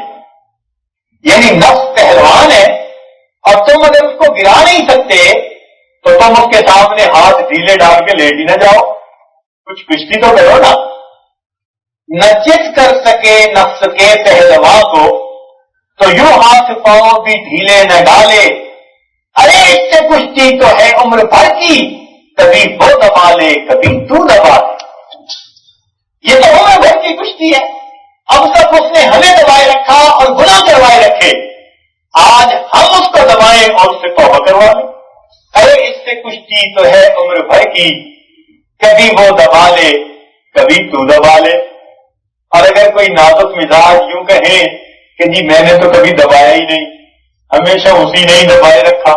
یعنی نفس پہلوان ہے اور تم اگر اس کو گرا نہیں سکتے تو تم اس کے سامنے ہاتھ ڈھیلے ڈال کے لیٹ ہی نہ جاؤ، کچھ کشتی تو کرو نا۔ نہ چت کر سکے نفس کے پہلواں کو تو یوں ہاتھ پاؤں بھی ڈھیلے نہ ڈالے، ارے اس سے کشتی تو ہے عمر بھر کی، کبھی وہ دبا لے کبھی تو دبا لے۔ یہ تو عمر بھر کی کشتی ہے، اب تک اس نے ہمیں دبائے رکھا اور گناہ کروائے رکھے، آج ہم اس کو دبائیں اور اس سے توبہ کروا لیں۔ ارے اس سے کشتی تو ہے عمر بھر کی، کبھی وہ دبا لے کبھی تو دبا لے۔ اور اگر کوئی نازک مزاج یوں کہیں کہ جی میں نے تو کبھی دبایا ہی نہیں، ہمیشہ اسی نے ہی دبائے رکھا،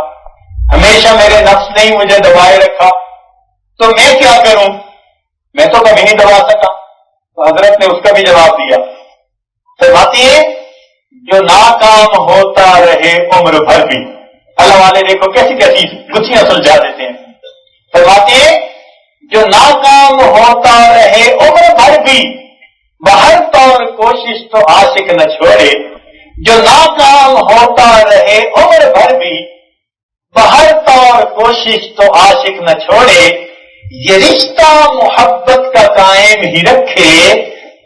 ہمیشہ میرے نفس نے ہی مجھے دبائے رکھا، تو میں کیا کروں، میں تو کبھی نہیں دبا سکا۔ تو حضرت نے اس کا بھی جواب دیا، فرماتی ہے جو ناکام ہوتا رہے عمر بھر بھی، اللہ والے دیکھو کیسی کیسی گتھیاں سلجھا دیتے ہیں، فرماتے ہیں جو ناکام ہوتا رہے عمر بھر بھی، بہر طور کوشش تو عاشق نہ چھوڑے، جو ناکام ہوتا رہے عمر بھر بھی، بہر طور کوشش تو عاشق نہ چھوڑے، یہ رشتہ محبت کا قائم ہی رکھے،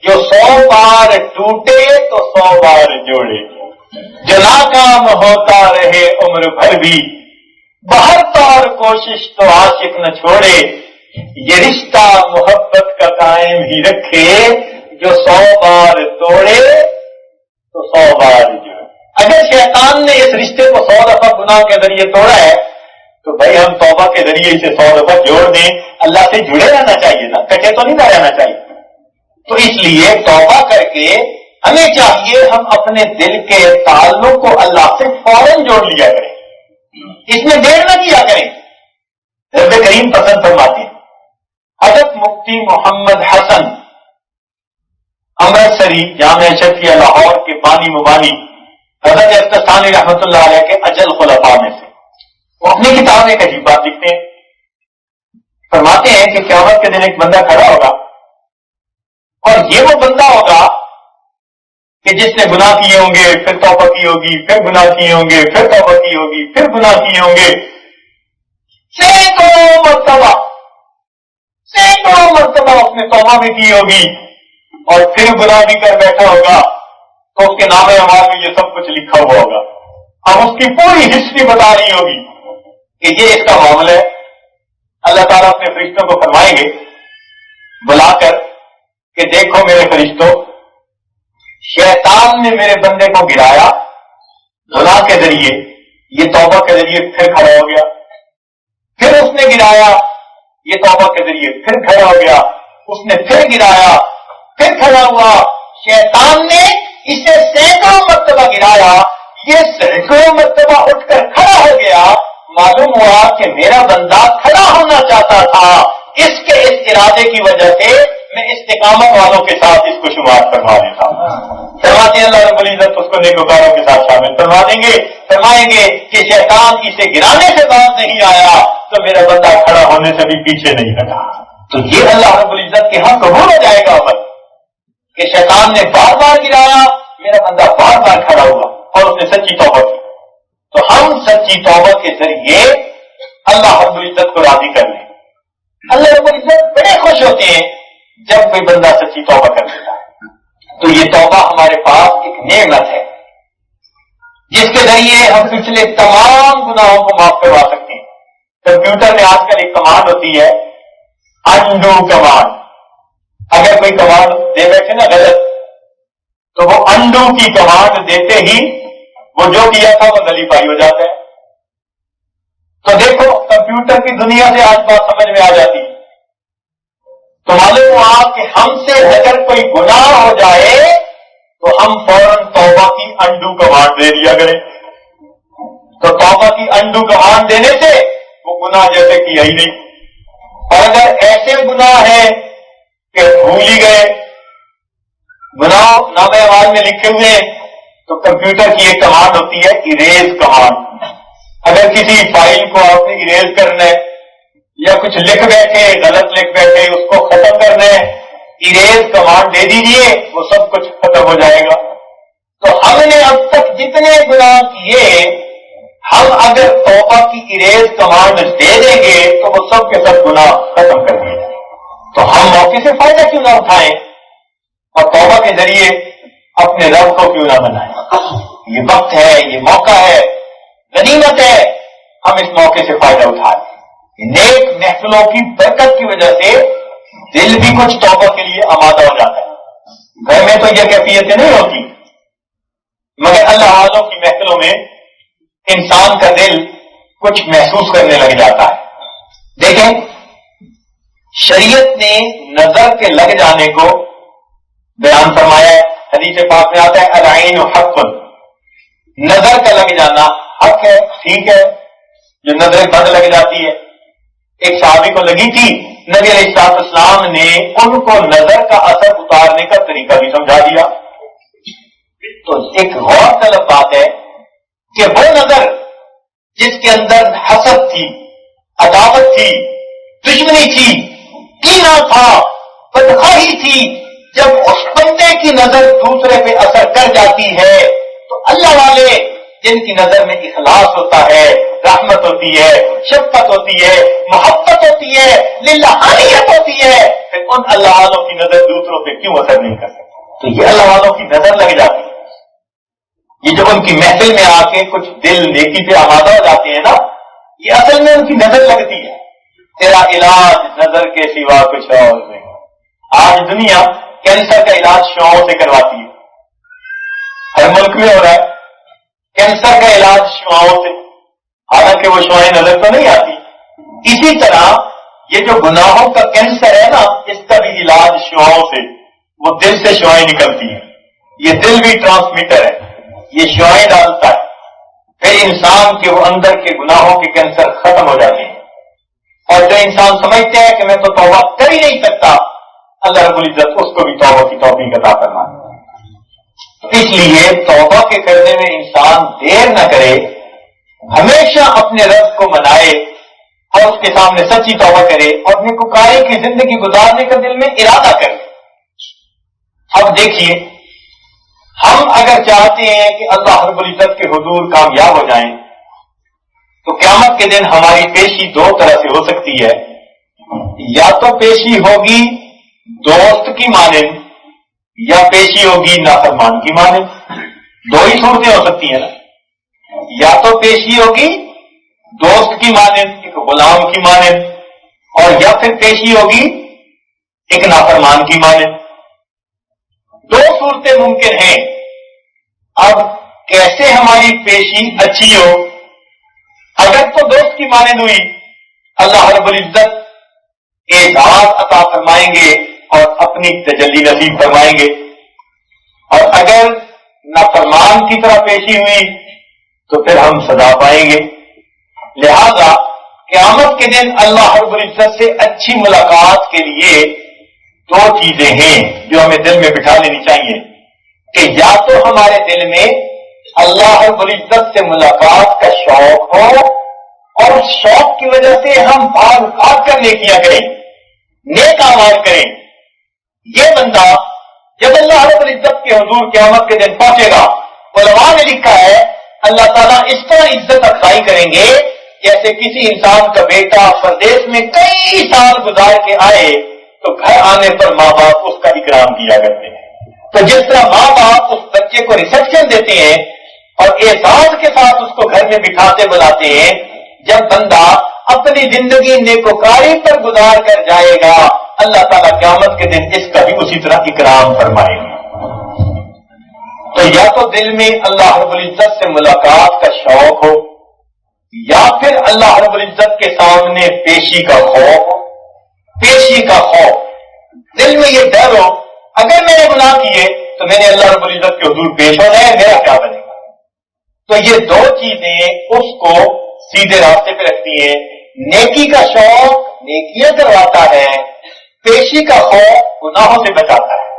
جو 100 بار ٹوٹے تو 100 بار جوڑے۔ جو ناکام ہوتا رہے عمر بھر بھی، بہر طور کوشش تو عاشق نہ چھوڑے، یہ رشتہ محبت کا قائم ہی رکھے، جو 100 بار توڑے تو 100 بار جوڑے۔ اگر شیطان نے اس رشتے کو 100 دفعہ گناہ کے ذریعے توڑا ہے تو بھائی ہم توبہ کے ذریعے اسے 100 دفعہ جوڑ دیں، اللہ سے جڑے رہنا چاہیے نا، کٹے تو نہیں رہنا چاہیے۔ تو اس لیے توبہ کر کے ہمیں چاہیے ہم اپنے دل کے تعلق کو اللہ سے فوراً جوڑ لیا کریں، اس میں دیر نہ کیا کریں۔ رب کریم پسند فرماتے ہیں، حضرت مفتی محمد حسن امرتسری جامعہ اشرفیہ لاہور کے بانی مبانی حضرت افتتانی رحمۃ اللہ علیہ کے اجل خلفاء میں سے، وہ اپنی کتاب میں ایک عجیب بات لکھتے ہیں، فرماتے ہیں کہ قیامت کے دن ایک بندہ کھڑا ہوگا اور یہ وہ بندہ ہوگا کہ جس نے گناہ کیے ہوں گے، پھر توبہ کی ہوگی، پھر گناہ کیے ہوں گے، پھر توبہ کی ہوگی، پھر گناہ کیے ہوں گے، سینکڑوں مرتبہ اس نے توبہ بھی کی ہوگی اور پھر گناہ بھی کر بیٹھا ہوگا، تو اس کے نام اعمال میں یہ سب کچھ لکھا ہوا ہوگا۔ اب اس کی پوری ہسٹری بتا رہی ہوگی کہ یہ اس کا معاملہ ہے۔ اللہ تعالیٰ اپنے فرشتوں کو فرمائیں گے بلا کر کہ دیکھو میرے فرشتوں، شیطان نے میرے بندے کو گرایا گناہ کے ذریعے، یہ توبہ کے ذریعے پھر کھڑا ہو گیا، پھر اس نے گرایا، یہ توبہ کے ذریعے پھر کھڑا ہو گیا، اس نے پھر گرایا، پھر کھڑا ہوا، شیطان نے اسے سینکڑوں مرتبہ گرایا، یہ سینکڑوں مرتبہ اٹھ کر کھڑا ہو گیا۔ معلوم ہوا کہ میرا بندہ کھڑا ہونا چاہتا تھا، اس کے اس ارادے کی وجہ سے میں استقامت والوں کے ساتھ اس کو شمار فرما دیتا ہوں. فرماتے ہیں اللہ رب العزت اس کو نیکوکاروں کے ساتھ شامل فرمائیں گے کہ شیطان اسے گرانے سے باز نہیں آیا تو میرا بندہ کھڑا ہونے سے بھی پیچھے نہیں ہٹا. تو یہ اللہ رب العزت کے ہاں قبول ہو جائے گا عمل کہ شیطان نے بار بار گرایا، میرا بندہ بار بار کھڑا ہوا اور اس نے سچی توبہ کی. تو ہم سچی توبہ کے ذریعے اللہ رب العزت کو راضی کر لیں. اللہ رب العزت بڑے خوش ہوتے ہیں جب کوئی بندہ سچی توبہ کر لیتا ہے. تو یہ توبہ ہمارے پاس ایک نعمت ہے جس کے ذریعے ہم پچھلے تمام گناہوں کو معاف کروا سکتے ہیں. کمپیوٹر میں آج کل ایک کمانڈ ہوتی ہے انڈو کمانڈ. اگر کوئی کمانڈ دے بیٹھے نا غلط تو وہ انڈو کی کمانڈ دیتے ہی وہ جو کیا تھا وہ نلیفائی ہو جاتا ہے. تو دیکھو کمپیوٹر کی دنیا سے آج بات سمجھ میں آ جاتی ہے. تو معلوم ہوا کہ ہم سے اگر کوئی گناہ ہو جائے تو ہم فوراً توبہ کی انڈو کمانڈ دے دیا کریں. تو توبہ کی انڈو کمانڈ دینے سے وہ گناہ جیسے کیا ہی نہیں. اور اگر ایسے گناہ ہیں کہ بھول ہی گئے، گناہ نامہ اعمال میں لکھے ہوئے ہیں، تو کمپیوٹر کی ایک کمانڈ ہوتی ہے اریز کمانڈ. اگر کسی فائل کو آپ نے اریز کرنا ہے یا کچھ لکھ بیٹھے غلط لکھ بیٹھے اس کو ختم کرنا ہے، اریز کمانڈ دے دیجئے وہ سب کچھ ختم ہو جائے گا. تو ہم نے اب تک جتنے گناہ کیے ہم اگر توبہ کی اریز کمانڈ دے دیں گے تو وہ سب کے سب گناہ ختم کر دیے جائیں. تو ہم موقع سے فائدہ کیوں نہ اٹھائیں اور توبہ کے ذریعے اپنے رب کو کیوں نہ بنائیں. یہ وقت ہے، یہ موقع ہے، غنیمت ہے، ہم اس موقع سے فائدہ اٹھائیں. نیک محفلوں کی برکت کی وجہ سے دل بھی کچھ توبہ کے لیے آمادہ ہو جاتا ہے. گھر میں تو یہ کیفیتیں نہیں ہوتی مگر اللہ والوں کی محفلوں میں انسان کا دل کچھ محسوس کرنے لگ جاتا ہے. دیکھیں شریعت نے نظر کے لگ جانے کو بیان فرمایا ہے. حدیث پاک میں آتا ہے العین حق، نظر کا لگ جانا حق ہے، ٹھیک ہے. جو نظر بد لگ جاتی ہے، ایک صحابی کو لگی تھی، نبی علیہ السلام نے ان کو نظر کا اثر اتارنے کا طریقہ بھی سمجھا دیا. تو ایک غور طلب بات ہے کہ وہ نظر جس کے اندر حسد تھی، عداوت تھی، دشمنی تھی، کینہ تھا، بدخواہی تھی، جب اس بندے کی نظر دوسرے پہ اثر کر جاتی ہے تو اللہ والے جن کی نظر میں اخلاص ہوتا ہے، رحمت ہوتی ہے، شفقت ہوتی ہے، محبت ہوتی ہے، للہانیت ہوتی ہے، پھر ان اللہ والوں کی نظر دوسروں پہ کیوں اثر نہیں کر سکتی. تو یہ اللہ والوں کی نظر لگ جاتی ہے. یہ جو ان کی محفل میں آ کے کچھ دل نیکی پہ آمادہ ہو جاتے ہیں نا، یہ اصل میں ان کی نظر لگتی ہے. تیرا علاج نظر کے سوا کچھ اور نہیں. آج دنیا کینسر کا علاج شعاعوں سے کرواتی ہے، ہر ملک میں ہو رہا ہے کینسر کا علاج شعاعوں سے، حالانکہ وہ شعائیں نظر تو نہیں آتی. اسی طرح یہ جو گناہوں کا کینسر ہے نا، اس کا بھی علاج شعاعوں سے، وہ دل سے شعائیں نکلتی ہیں. یہ دل بھی ٹرانسمیٹر ہے، یہ شعائیں ڈالتا ہے، پھر انسان کے وہ اندر کے گناہوں کے کینسر ختم ہو جاتے ہیں. اور جو انسان سمجھتے ہیں کہ میں تو توبہ کر ہی نہیں سکتا، اللہ رب العزت اس کو بھی توبہ کی توفیق عطا فرمائے. اس لیے توبہ کے کرنے میں انسان دیر نہ کرے، ہمیشہ اپنے رب کو منائے اور اس کے سامنے سچی توبہ کرے اور نیکوکاری کی زندگی گزارنے کا دل میں ارادہ کرے. اب دیکھیے ہم اگر چاہتے ہیں کہ اللہ رب العزت کے حضور کامیاب ہو جائیں تو قیامت کے دن ہماری پیشی دو طرح سے ہو سکتی ہے. یا تو پیشی ہوگی دوست کی مانند یا پیشی ہوگی نافرمان کی مانند. دو ہی صورتیں ہو سکتی ہیں نا. یا تو پیشی ہوگی دوست کی مانند، ایک غلام کی مانند، اور یا پھر پیشی ہوگی ایک نافرمان کی مانند. دو صورتیں ممکن ہیں. اب کیسے ہماری پیشی اچھی ہو؟ اگر تو دوست کی مانند ہوئی، اللہ رب العزت اعزاز عطا فرمائیں گے اور اپنی تجلی نصیب فرمائیں گے. اور اگر نافرمان کی طرح پیشی ہوئی تو پھر ہم سزا پائیں گے. لہذا قیامت کے دن اللہ رب العزت سے اچھی ملاقات کے لیے دو چیزیں ہیں جو ہمیں دل میں بٹھا لینی چاہیے کہ یا تو ہمارے دل میں اللہ رب العزت سے ملاقات کا شوق ہو اور اس شوق کی وجہ سے ہم بھاگ بھاگ کر نیکیاں کریں، نیک اعمال کریں. یہ بندہ جب اللہ رب العزت کے حضور قیامت کے دن پہنچے گا، علماء نے لکھا ہے اللہ تعالیٰ اس طرح عزت افزائی کریں گے جیسے کسی انسان کا بیٹا پردیس میں کئی سال گزار کے آئے تو گھر آنے پر ماں باپ اس کا اکرام کیا کرتے ہیں. تو جس طرح ماں باپ اس بچے کو ریسپشن دیتے ہیں اور اعزاز کے ساتھ اس کو گھر میں بٹھاتے بلاتے ہیں، جب بندہ اپنی زندگی نیکوکاری پر گزار کر جائے گا اللہ تعالیٰ قیامت کے دن اس کا بھی اسی طرح اکرام فرمائے گا. تو یا تو دل میں اللہ رب العزت سے ملاقات کا شوق ہو یا پھر اللہ رب العزت کے سامنے پیشی کا خوف ہو. پیشی کا خوف، دل میں یہ ڈر ہو اگر میں نے گناہ کیے تو میں نے اللہ رب العزت کے حضور پیش ہونا ہے، میرا کیا بنے گا. تو یہ دو چیزیں اس کو سیدھے راستے پہ رکھتی ہیں. نیکی کا شوق نیکیاں کرواتا ہے، پیشی کا خوف گناہوں سے بچاتا ہے.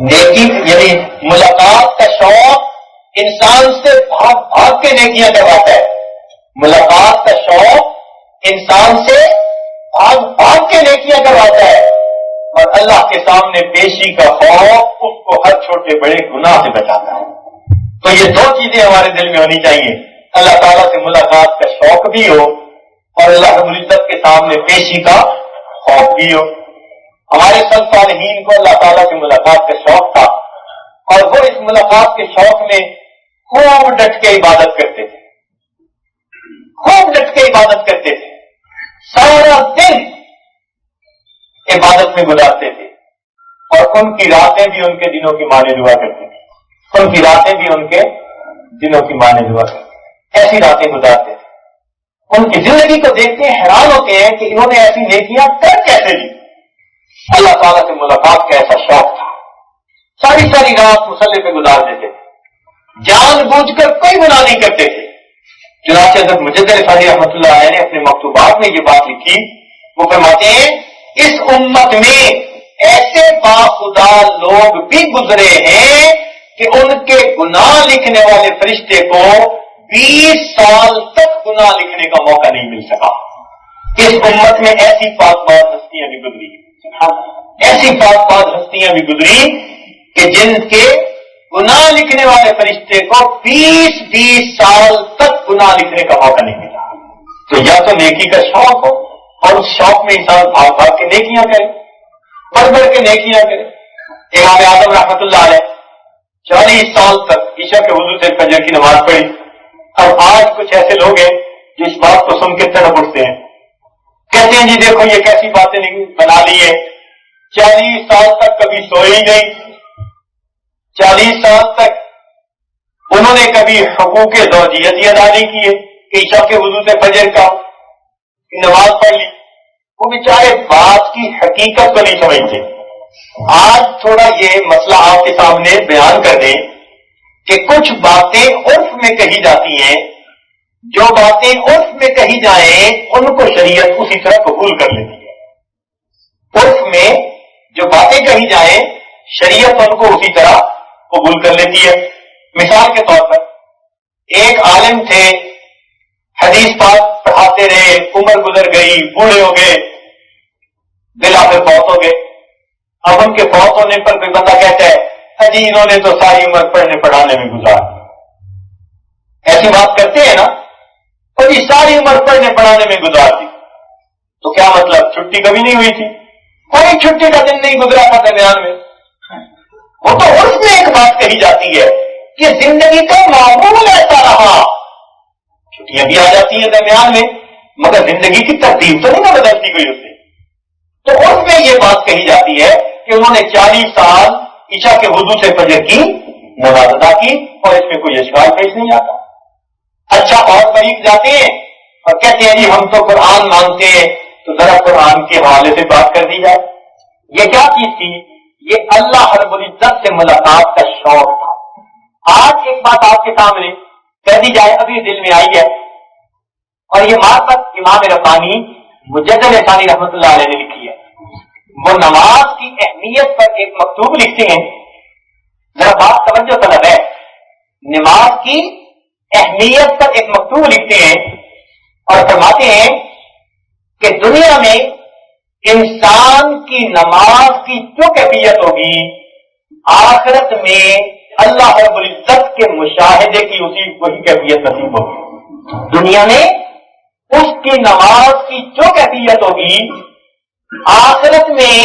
نیکی یعنی ملاقات کا شوق انسان سے بھاگ بھاگ کے نیکیاں کرواتا ہے. ملاقات کا شوق انسان سے بھاگ بھاگ کے نیکیاں کرواتا ہے اور اللہ کے سامنے پیشی کا خوف اس کو ہر چھوٹے بڑے گناہ سے بچاتا ہے. تو یہ دو چیزیں ہمارے دل میں ہونی چاہیے، اللہ تعالیٰ سے ملاقات کا شوق بھی ہو اور اللہ رب العزت کے سامنے پیشی کا خوف بھی ہو. ہمارے سلف صالحین کو اللہ تعالیٰ سے ملاقات کا شوق تھا اور وہ اس ملاقات کے شوق میں خوب ڈٹ کے عبادت کرتے تھے، خوب ڈٹ کے عبادت کرتے تھے، سارا دن عبادت میں گزارتے تھے اور ان کی راتیں بھی ان کے دنوں کی مانے دعا کرتی تھی. ان کی راتیں بھی ان کے دنوں کی مانے دعا کرتی تھی. ایسی راتیں گزارتے تھے. ان کی زندگی کو دیکھتے ہیں حیران ہوتے ہیں کہ انہوں نے ایسی نیکیاں کر کیسے لی. اللہ تعالیٰ سے ملاقات کا ایسا شوق تھا. ساری ساری رات مصلے پہ گزار دیتے تھے، جان بوجھ کر کوئی گناہ نہیں کرتے تھے. چنانچہ حضرت مجدد رفاعی رحمۃ اللہ علیہ نے اپنے مکتوبات میں یہ بات لکھی، وہ فرماتے ہیں اس امت میں ایسے باخدا لوگ بھی گزرے ہیں کہ ان کے گناہ لکھنے والے فرشتے کو 20 سال تک گناہ لکھنے کا موقع نہیں مل سکا. اس امت میں ایسی پاک باز ہستیاں بھی گزری، ایسی پاک باز ہستیاں بھی گزری کہ جن کے گناہ لکھنے والے فرشتے کو 20 سال تک گناہ لکھنے کا موقع نہیں ملا. تو یا تو نیکی کا شوق ہو اور اس شوق میں انسان بھاگ بھاگ کے نیکیاں کرے، بڑھ بڑھ کے نیکیاں کرے. امام اعظم رحمۃ اللہ علیہ 40 سال تک عشاء کے وضو سے فجر کی نماز پڑھی. اب آج کچھ ایسے لوگ ہیں جو اس بات کو سن کے تڑپ اٹھتے ہیں، کہتے ہیں جی دیکھو یہ کیسی باتیں بنا لی ہے، 40 سال تک کبھی سوئے ہی نہیں، 40 سال تک انہوں نے کبھی حقوق زوجیت ہی ادا نہیں کیے کہ عشاء کے وضو سے فجر کا نماز پڑھ لی. وہ بیچارے بات کی حقیقت کو نہیں سمجھتے. آج تھوڑا یہ مسئلہ آپ کے سامنے بیان کر دیں کہ کچھ باتیں عرف میں کہی جاتی ہیں، جو باتیں عرف میں کہی جائیں ان کو شریعت اسی طرح قبول کر لیتی ہے. عرف میں جو باتیں کہی جائیں شریعت ان کو اسی طرح قبول کر لیتی ہے. مثال کے طور پر ایک عالم تھے، حدیث پاک پڑھاتے رہے، عمر گزر گئی، بوڑھے ہو گئے، بالآخر فوت ہو گئے. اب ان کے فوت ہونے پر کوئی بندہ کہتا ہے جی انہوں نے تو ساری عمر پڑھنے پڑھانے میں گزار دی. ایسی بات کرتے ہیں نا، تو جی ساری عمر پڑھنے پڑھانے میں گزار دی. تو کیا مطلب چھٹی کبھی نہیں ہوئی تھی؟ کوئی چھٹی کا دن نہیں گزرا تھا درمیان میں. وہ تو اس میں ایک بات کہی جاتی ہے کہ زندگی کا معمول ایسا رہا، چھٹیاں بھی آ جاتی ہیں درمیان میں مگر زندگی کی ترتیب تو نہیں نہ بدلتی کوئی اس سے. تو اس میں یہ بات کہی جاتی ہے کہ انہوں نے 40 سال عشاء کے وضو سے فجر کی نماز ادا کی اور اس میں کوئی اشکال پیش نہیں آتا. اچھا اور باریک جاتے ہیں اور کہتے ہیں جی ہم تو قرآن مانتے ہیں، تو ذرا قرآن کے حوالے سے بات کر دی جائے. یہ کیا چیز تھی؟ یہ اللہ رب العزت سے ملاقات کا شوق تھا. آج ایک بات آپ کے سامنے کہہ دی جائے، ابھی دل میں آئی ہے، اور یہ معرفت امام ربانی مجدد ثانی رحمۃ اللہ علیہ نے لکھی ہے. وہ نماز کی اہمیت پر ایک مکتوب لکھتے ہیں. ذرا بات توجہ طلب ہے. نماز کی اہمیت پر ایک مکتوب لکھتے ہیں اور فرماتے ہیں کہ دنیا میں انسان کی نماز کی جو کیفیت ہوگی آخرت میں اللہ رب العزت کے مشاہدے کی وہی کیفیت نصیب ہوگی. دنیا میں اس کی نماز کی جو کیفیت ہوگی آخرت میں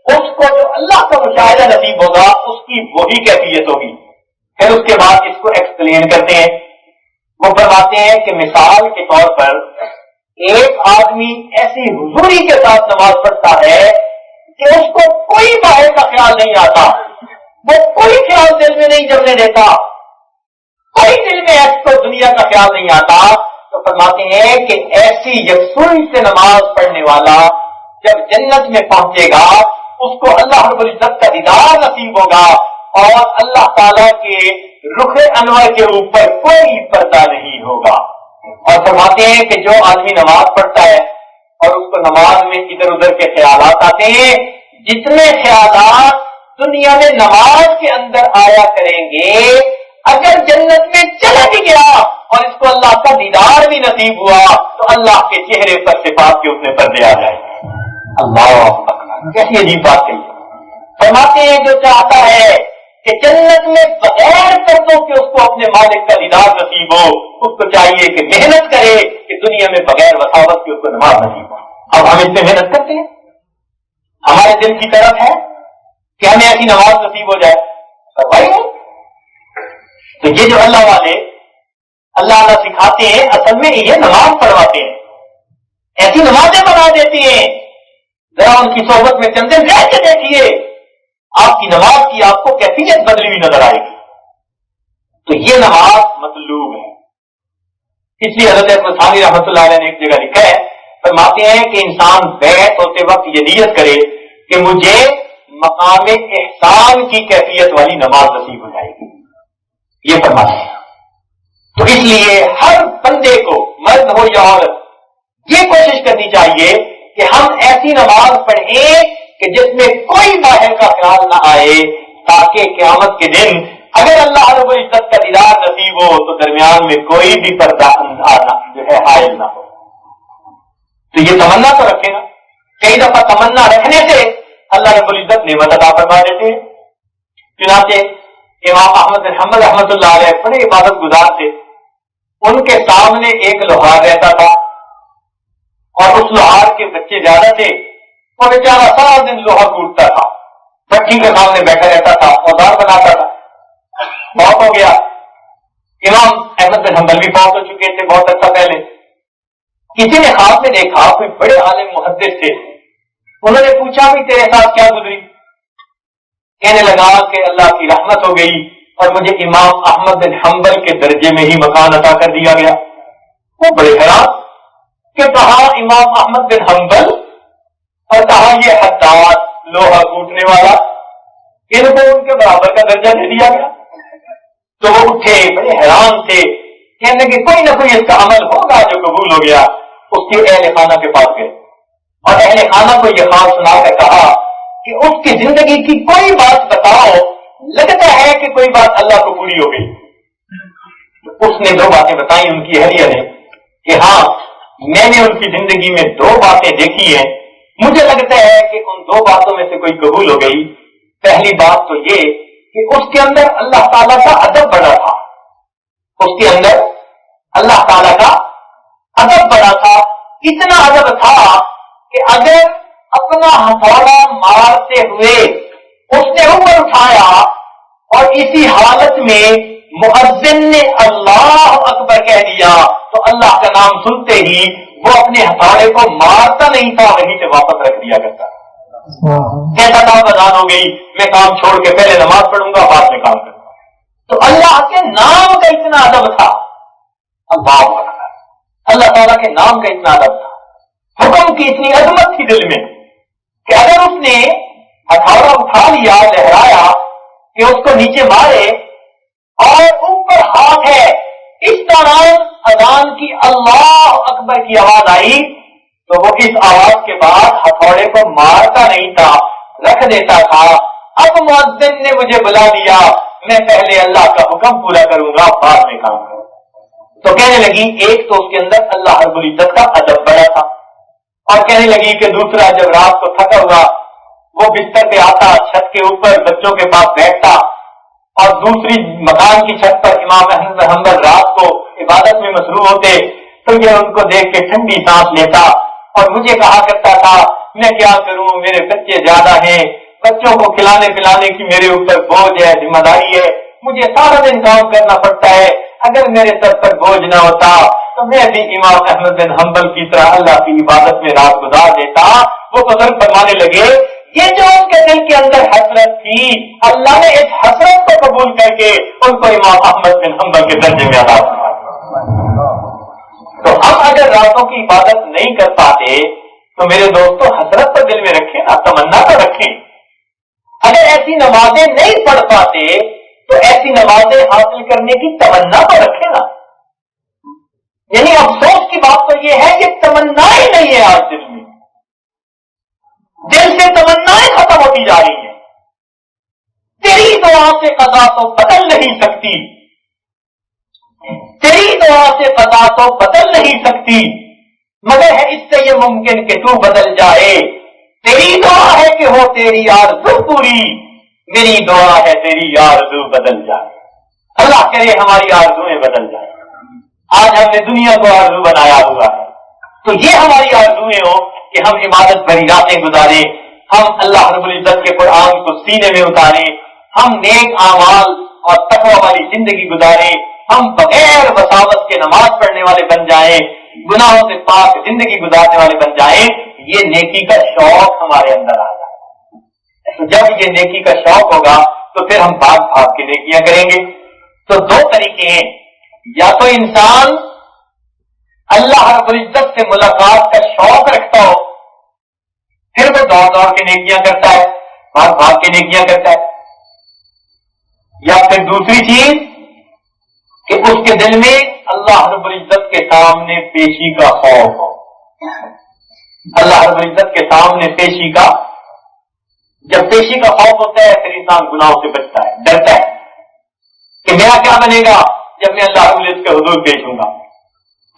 اس کو جو اللہ کا مشاہدہ نصیب ہوگا اس کی وہی کیفیت ہوگی. پھر اس کے بعد اس کو ایکسپلین کرتے ہیں. وہ فرماتے ہیں کہ مثال کے طور پر ایک آدمی ایسی حضوری کے ساتھ نماز پڑھتا ہے کہ اس کو کوئی باہر کا خیال نہیں آتا, وہ کوئی خیال دل میں نہیں جمنے دیتا, کوئی دل میں ایسا دنیا کا خیال نہیں آتا. تو فرماتے ہیں کہ ایسی یکسوئی سے نماز پڑھنے والا جب جنت میں پہنچے گا اس کو اللہ رب العزت کا دیدار نصیب ہوگا اور اللہ تعالیٰ کے رخ انور کے اوپر کوئی پردہ نہیں ہوگا. اور فرماتے ہیں کہ جو آدمی نماز پڑھتا ہے اور اس کو نماز میں ادھر ادھر کے خیالات آتے ہیں, جتنے خیالات دنیا میں نماز کے اندر آیا کریں گے اگر جنت میں چلا بھی گیا اور اس کو اللہ کا دیدار بھی نصیب ہوا تو اللہ کے چہرے پر صفات کے اتنے پردے آ جائیں. اللہ اکبر, کیسی عجیب بات کہی. فرماتے ہیں جو چاہتا ہے کہ جنت میں بغیر پردوں کے اس کو اپنے مالک کا دیدار نصیب ہو اس کو چاہیے کہ محنت کرے کہ دنیا میں بغیر وساوت کے اس کو نماز نصیب ہو. اب ہم اس میں محنت کرتے ہیں, ہمارے دل کی طرف ہے کہ ہمیں ایسی نماز نصیب ہو جائے. کروائی تو یہ جو اللہ والے اللہ سکھاتے ہیں اصل میں یہ نماز پڑھواتے ہیں, ایسی نمازیں بنا دیتی ہیں. ذرا ان کی صحبت میں چند دن رہ کے دیکھیے آپ کی نماز کی آپ کو کیفیت بدلی ہوئی نظر آئے گی. تو یہ نماز مطلوب ہے. اس لیے حضرت ثانی رحمۃ اللہ علیہ نے ایک جگہ لکھا ہے, فرماتے ہیں کہ انسان بیعت ہوتے وقت یہ نیت کرے کہ مجھے مقام احسان کی کیفیت والی نماز نصیب ہو جائے گی. یہ فرماتے ہیں. تو اس لیے ہر بندے کو مرد ہو یا عورت یہ کوشش کرنی چاہیے کہ ہم ایسی نماز پڑھیں کہ جس میں کوئی باہر کا خیال نہ آئے تاکہ قیامت کے دن اگر اللہ رب العزت کا دیدار نصیب ہو تو درمیان میں کوئی بھی پردہ جو ہے حائل نہ ہو. تو یہ تمنا تو رکھے نا. کئی دفعہ تمنا رکھنے سے اللہ رب العزت نعمت عطا فرما دیتے ہیں. چنانچہ امام احمد بن حنبل رحمۃ اللہ علیہ بڑے عبادت گزار تھے. ان کے سامنے ایک لوہار رہتا تھا اور اس لوہار کے بچے زیادہ تھے. وہ بیچارہ سارا دن لوہا ٹوٹتا تھا, بچی کے سامنے بیٹھا رہتا تھا, اوزار بناتا تھا. بہت ہو گیا. امام احمد بن حنبل بھی بہت ہو چکے تھے بہت اچھا پہلے. کسی نے خواب میں دیکھا کوئی بڑے عالم محدث تھے. انہوں نے پوچھا بھی تیرے ساتھ کیا گزری؟ کہنے لگا کہ اللہ کی رحمت ہو گئی اور مجھے امام احمد بن حنبل کے درجے میں ہی مکان عطا کر دیا گیا. وہ بڑے حیران کہ کہا امام احمد بن حنبل اور کہا یہ حداد لوہا کوٹنے والا, ان کو ان کے برابر کا درجہ دے دیا گیا. تو وہ اٹھے بڑے حیران تھے, کہنے کہ کوئی نہ کوئی اس کا عمل ہوگا جو قبول ہو گیا. اس کے اہل خانہ کے پاس گئے اور اہل خانہ کو یہ خواب سنا کر کہا کہ اس کی زندگی کی کوئی بات بتاؤ, لگتا ہے کہ کوئی بات اللہ کو پوری ہو گئی. اس نے دو باتیں بتائیں ان کی اہلیہ نے کہ ہاں میں نے ان کی زندگی میں دو باتیں دیکھی ہیں, مجھے لگتا ہے کہ ان دو باتوں میں سے کوئی قبول ہو گئی. پہلی بات تو یہ کہ اس کے اندر اللہ تعالیٰ کا ادب بڑا تھا. اس کے اندر اللہ تعالیٰ کا ادب بڑا تھا. اتنا ادب تھا کہ اگر اپنا ہتھوڑا مارتے ہوئے اس نے اوپر اٹھایا اور اسی حالت میں مؤذن نے اللہ اکبر کہہ دیا تو اللہ کا نام سنتے ہی وہ اپنے ہتھوڑے کو مارتا نہیں تھا, وہیں سے واپس رکھ دیا کرتا. کہتا تھا اذان ہو گئی میں کام چھوڑ کے پہلے نماز پڑھوں گا بعد میں کام کروں گا. تو اللہ کے نام کا اتنا ادب تھا. اللہ تعالیٰ کے نام کا اتنا ادب تھا, حکم کی اتنی عظمت تھی دل میں کہ اگر اس نے ہتھوڑا اٹھا لیا لہرایا کہ اس کو نیچے مارے اور اوپر ہاتھ ہے, اس دوران اذان کی اللہ اکبر کی آواز آئی تو وہ اس آواز کے بعد ہتھوڑے کو مارتا نہیں تھا، رکھ دیتا تھا۔ اب مؤذن نے مجھے بلا دیا، میں پہلے اللہ کا حکم پورا کروں گا، بعد میں کام کروں۔ تو کہنے لگی ایک تو اس کے اندر اللہ رب العزت کا ادب بڑا تھا، اور کہنے لگی کہ دوسرا جب رات کو تھکا ہوا وہ بستر پہ آتا، چھت کے اوپر بچوں کے پاس بیٹھتا، اور دوسری مکان کی چھت پر امام احمد حنبل رات کو عبادت میں مصروف ہوتے، تو یہ ان کو دیکھ کے ٹھنڈی سانس لیتا اور مجھے کہا کرتا تھا میں کیا کروں، میرے بچے زیادہ ہیں، بچوں کو کھلانے پلانے کی میرے اوپر بوجھ ہے، ذمہ داری ہے، مجھے سارا دن کام کرنا پڑتا ہے، اگر میرے سر پر بوجھ نہ ہوتا تو میں بھی امام احمد بن حنبل کی طرح اللہ کی عبادت میں رات گزار دیتا۔ وہ بزرگ فرمانے لگے یہ جو ان کے دل کے اندر حسرت تھی، اللہ نے اس حسرت کو قبول کر کے ان کو امام احمد بن حنبل کے درجے میں عطا فرمایا۔ تو ہم اگر راتوں کی عبادت نہیں کر پاتے تو میرے دوستوں حسرت تو دل میں رکھیں نا، تمنا تو رکھیں۔ اگر ایسی نمازیں نہیں پڑھ پاتے تو ایسی نمازیں حاصل کرنے کی تمنا تو رکھیں نا۔ یعنی افسوس کی بات تو یہ ہے کہ تمنا ہی نہیں ہے، آج دل میں، دل سے تمنائیں ختم ہوتی جا رہی ہیں۔ تیری دعا سے قضا تو بدل نہیں سکتی، تیری دعا سے قضا تو بدل نہیں سکتی، مگر ہے اس سے یہ ممکن کہ تو بدل جائے۔ تیری دعا ہے کہ ہو تیری آرزو پوری، میری دعا ہے تیری آرزو بدل جائے۔ اللہ کرے ہماری آرزویں بدل جائے۔ آج ہم نے دنیا کو آرزو بنایا ہوا ہے، تو یہ ہماری آرزویں ہو کہ ہم عبادت بھری راتیں گزاریں، ہم اللہ رب العزت کے قرآن کو سینے میں اتاریں، ہم نیک اعمال اور تقوی والی زندگی گزاریں، ہم بغیر وساوت کے نماز پڑھنے والے بن جائیں، گناہوں سے پاک زندگی گزارنے والے بن جائیں۔ یہ نیکی کا شوق ہمارے اندر آ جائے۔ جب یہ نیکی کا شوق ہوگا تو پھر ہم بھاگ بھاگ کے نیکیاں کریں گے۔ تو دو طریقے ہیں، یا تو انسان اللہ رب العزت سے ملاقات کا شوق رکھتا ہو، پھر وہ دوڑ دوڑ کے نیکیاں کرتا ہے، بھاگ بھاگ کے نیکیاں کرتا ہے، یا پھر دوسری چیز کہ اس کے دل میں اللہ رب العزت کے سامنے پیشی کا خوف ہو۔ اللہ رب العزت کے سامنے پیشی کا، جب پیشی کا خوف ہوتا ہے پھر انسان گناہوں سے بچتا ہے، ڈرتا ہے کہ میرا کیا بنے گا جب میں اللہ رب العزت کے حضور پیش ہوں گا۔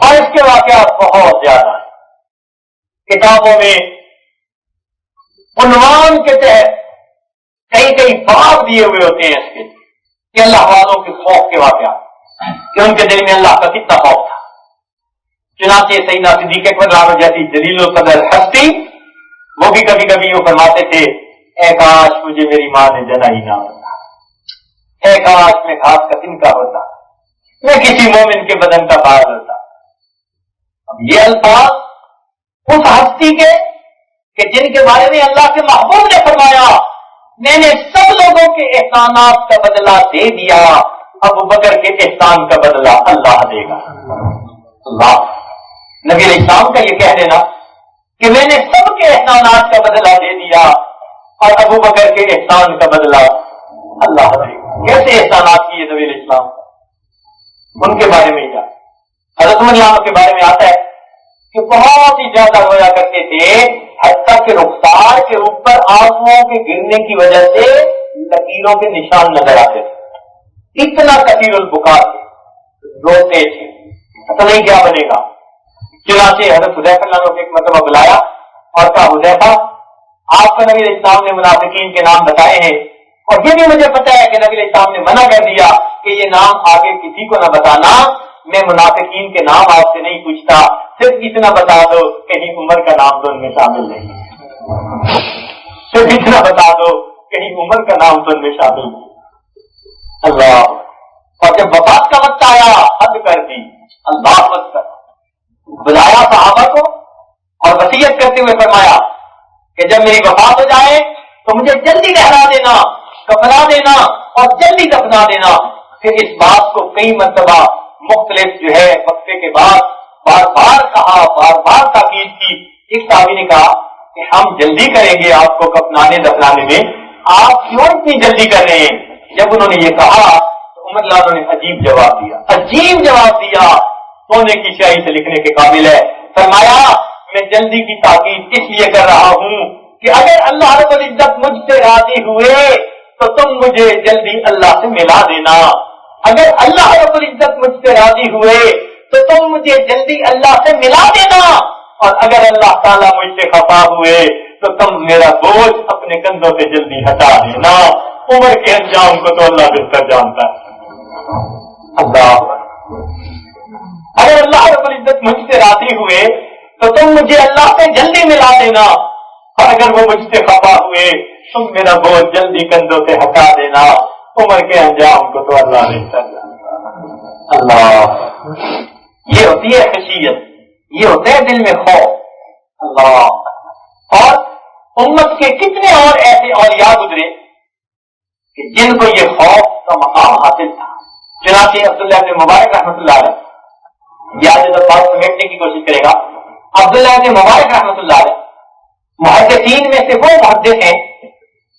اور اس کے واقعات بہت زیادہ ہیں، کتابوں میں عنوان کے تحت کئی کئی باب دیے ہوئے ہوتے ہیں اس کے کہ اللہ والوں کے خوف کے واقعات، کہ ان کے دل میں اللہ کا کتنا خوف تھا۔ چنانچہ سیدنا صدیق اکبر رضی اللہ عنہ جیسی جلیل القدر ہستی، وہ بھی کبھی کبھی یوں فرماتے تھے اے کاش مجھے میری ماں نے جنا ہی نہ ہوتا، اے کاش میں گھاس کا تنکا ہوتا، میں کسی مومن کے بدن کا باز ہوتا۔ اب یہ الفاظ اس ہستی کے کہ جن کے بارے میں اللہ کے محبوب نے فرمایا میں نے سب لوگوں کے احسانات کا بدلہ دے دیا، ابو بکر کے احسان کا بدلہ اللہ دے گا۔ اللہ نبی علیہ السلام کا یہ کہہ دینا کہ میں نے سب کے احسانات کا بدلہ دے دیا اور ابو بکر کے احسان کا بدلہ اللہ دے گا۔ کیسے احسانات کیے نبی علیہ السلام؟ ان کے بارے میں کیا حضرت عمر کے بارے میں آتا ہے کہ بہت ہی زیادہ رویا کرتے تھے، حتیٰ کہ رخسار کے اوپر آنسوؤں کے گرنے کی وجہ سے لکیروں کے نشان نظر آتے تھے، اتنا کثیر البکا تھے، روتے تھے، پتہ نہیں کیا بنے گا۔ چنانچہ حضرت حذیفہ اللہ کو ایک مرتبہ بلایا اور کہا حذیفہ آپ کو نبی علیہ السلام نے منافقین کے نام بتائے ہیں، اور یہ بھی مجھے پتا ہے کہ نبی علیہ السلام نے منع کر دیا کہ یہ نام آگے کسی کو نہ بتانا، میں منافقین کے نام آپ سے نہیں پوچھتا، صرف اتنا بتا دو کہیں عمر کا نام تو ان میں شامل نہیں، صرف اتنا بتا دو کہیں عمر کا نام تو ان میں شامل نہیں۔ اللہ، اور جب وفات کا وقت آیا حد کر دی، اللہ اکبر، بلایا صحابہ کو اور وصیت کرتے ہوئے فرمایا کہ جب میری وفات ہو جائے تو مجھے جلدی لہرا دینا، کفنا دینا اور جلدی دفنا دینا۔ پھر اس بات کو کئی مرتبہ مختلف جو ہے وقفے کے بعد بار بار کہا، بار بار تاکید کی۔ ایک صحابی نے کہا کہ ہم جلدی کریں گے آپ کو کفنانے دفنانے میں، آپ کیوں اتنی جلدی کر رہے ہیں؟ جب انہوں نے یہ کہا تو عمر اللہ نے عجیب جواب دیا، عجیب جواب دیا، سونے کی شاہی سے لکھنے کے قابل ہے۔ فرمایا میں جلدی کی تاکید اس لیے کر رہا ہوں کہ اگر اللہ رب العزت مجھ سے راضی ہوئے تو تم مجھے جلدی اللہ سے ملا دینا. اگر اللہ رب العزت مجھ سے راضی ہوئے تو تم مجھے جلدی اللہ سے ملا دینا. اور اگر اللہ تعالیٰ مجھ سے خفا ہوئے تو تم میرا بوجھ اپنے کندھوں سے جلدی ہٹا دینا. عمر کے انجام کو تو اللہ بہتر جانتا ہے. اللہ اگر اللہ رب العزت مجھ سے راضی ہوئے تو تم مجھے اللہ سے جلدی ملا دینا. اور اگر وہ مجھ سے خفا ہوئے تم میرا بوجھ جلدی کندھوں سے ہٹا دینا. عمر کے انجام کو تو اللہ بہتر جانتا ہے. اللہ یہ ہوتی ہے خشیت, یہ ہوتے ہیں دل میں خوف. اللہ اور امت کے کتنے اور ایسے اولیاء گزرے کہ جن کو یہ خوف کا مقام حاصل تھا. چنانچہ عبداللہ بن مبارک رحمۃ اللہ علیہ, یاد جب بات سمیٹنے کی کوشش کرے گا, عبداللہ بن مبارک رحمۃ اللہ علیہ محدثین میں سے وہ محدث ہیں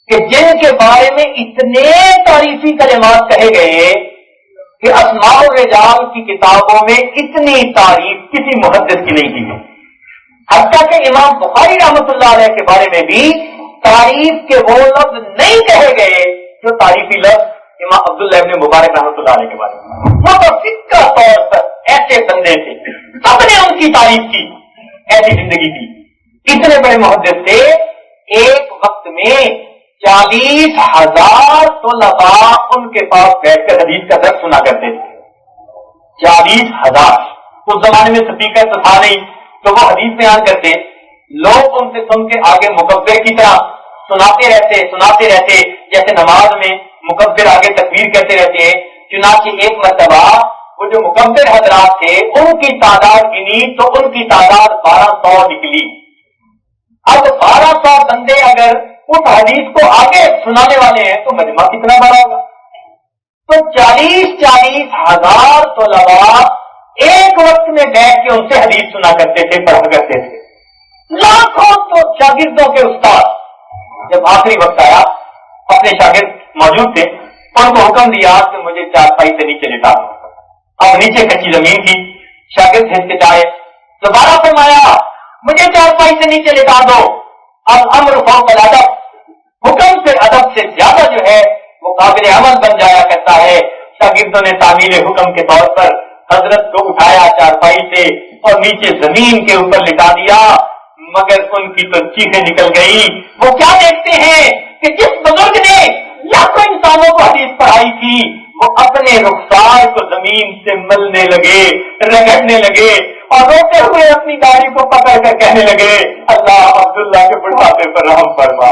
کہ جن کے بارے میں اتنے تعریفی کلمات کہے گئے کہ اسماء الرجال کی کتابوں میں اتنی تعریف کسی محدث کی نہیں کی گئی. حتیٰ کہ امام بخاری رحمۃ اللہ علیہ کے بارے میں بھی تعریف کے وہ لفظ نہیں کہے گئے جو تعریفی لفظ امام عبداللہ ابن مبارک رحمۃ اللہ علیہ کے بارے میں. متفقہ طور پر ایسے بندے تھے, سب نے ان کی تعریف کی, ایسی زندگی کی. اتنے بڑے محدث تھے, ایک وقت میں 40,000 طلباء ان کے پاس بیٹھ کر حدیث کا درس سنا کرتے تھے. 40,000. اس زمانے میں سپیکر تو تھا نہیں, تو وہ حدیث بیان کرتے, لوگ ان سے سن کے آگے مکبر کی طرح سناتے رہتے جیسے نماز میں مکبر آگے تکبیر کرتے رہتے ہیں. چنانچہ ایک مرتبہ وہ جو مکبر حضرات تھے ان کی تعداد گنی تو ان کی تعداد 1200 نکلی. اب 1200 بندے اگر اس حدیث کو آگے سنانے والے ہیں تو مجمع کتنا بڑا ہوگا. تو 40,000 طلباء ایک وقت میں بیٹھ کے ان سے حدیث سنا کرتے تھے, پڑھا کرتے تھے. لاکھوں تو شاگردوں کے استاد جب آخری وقت آیا, اپنے شاگرد موجود تھے, ان کو حکم دیا کہ مجھے چارپائی سے نیچے لٹا دو. اب نیچے کچی زمین تھی, شاگرد ہچکچائے, دوبارہ فرمایا مجھے چارپائی سے نیچے لٹا دو. اب امر فوق الادب, حکم سے ادب سے زیادہ جو ہے وہ قابل عمل بن جایا کرتا ہے. شاگردوں نے تعمیل حکم کے طور پر حضرت کو اٹھایا چارپائی سے اور نیچے زمین کے اوپر لٹا دیا, مگر ان کی تو چیخیں نکل گئی. وہ کیا دیکھتے ہیں کہ جس بزرگ نے لاکھوں انسانوں کو حدیث پڑھائی تھی وہ اپنے رخسار کو زمین سے ملنے لگے, رگڑنے لگے اور روتے ہوئے اپنی داڑھی کو پکڑ کر کہنے لگے اللہ عبداللہ کے بڑھاپے پر رحم فرما,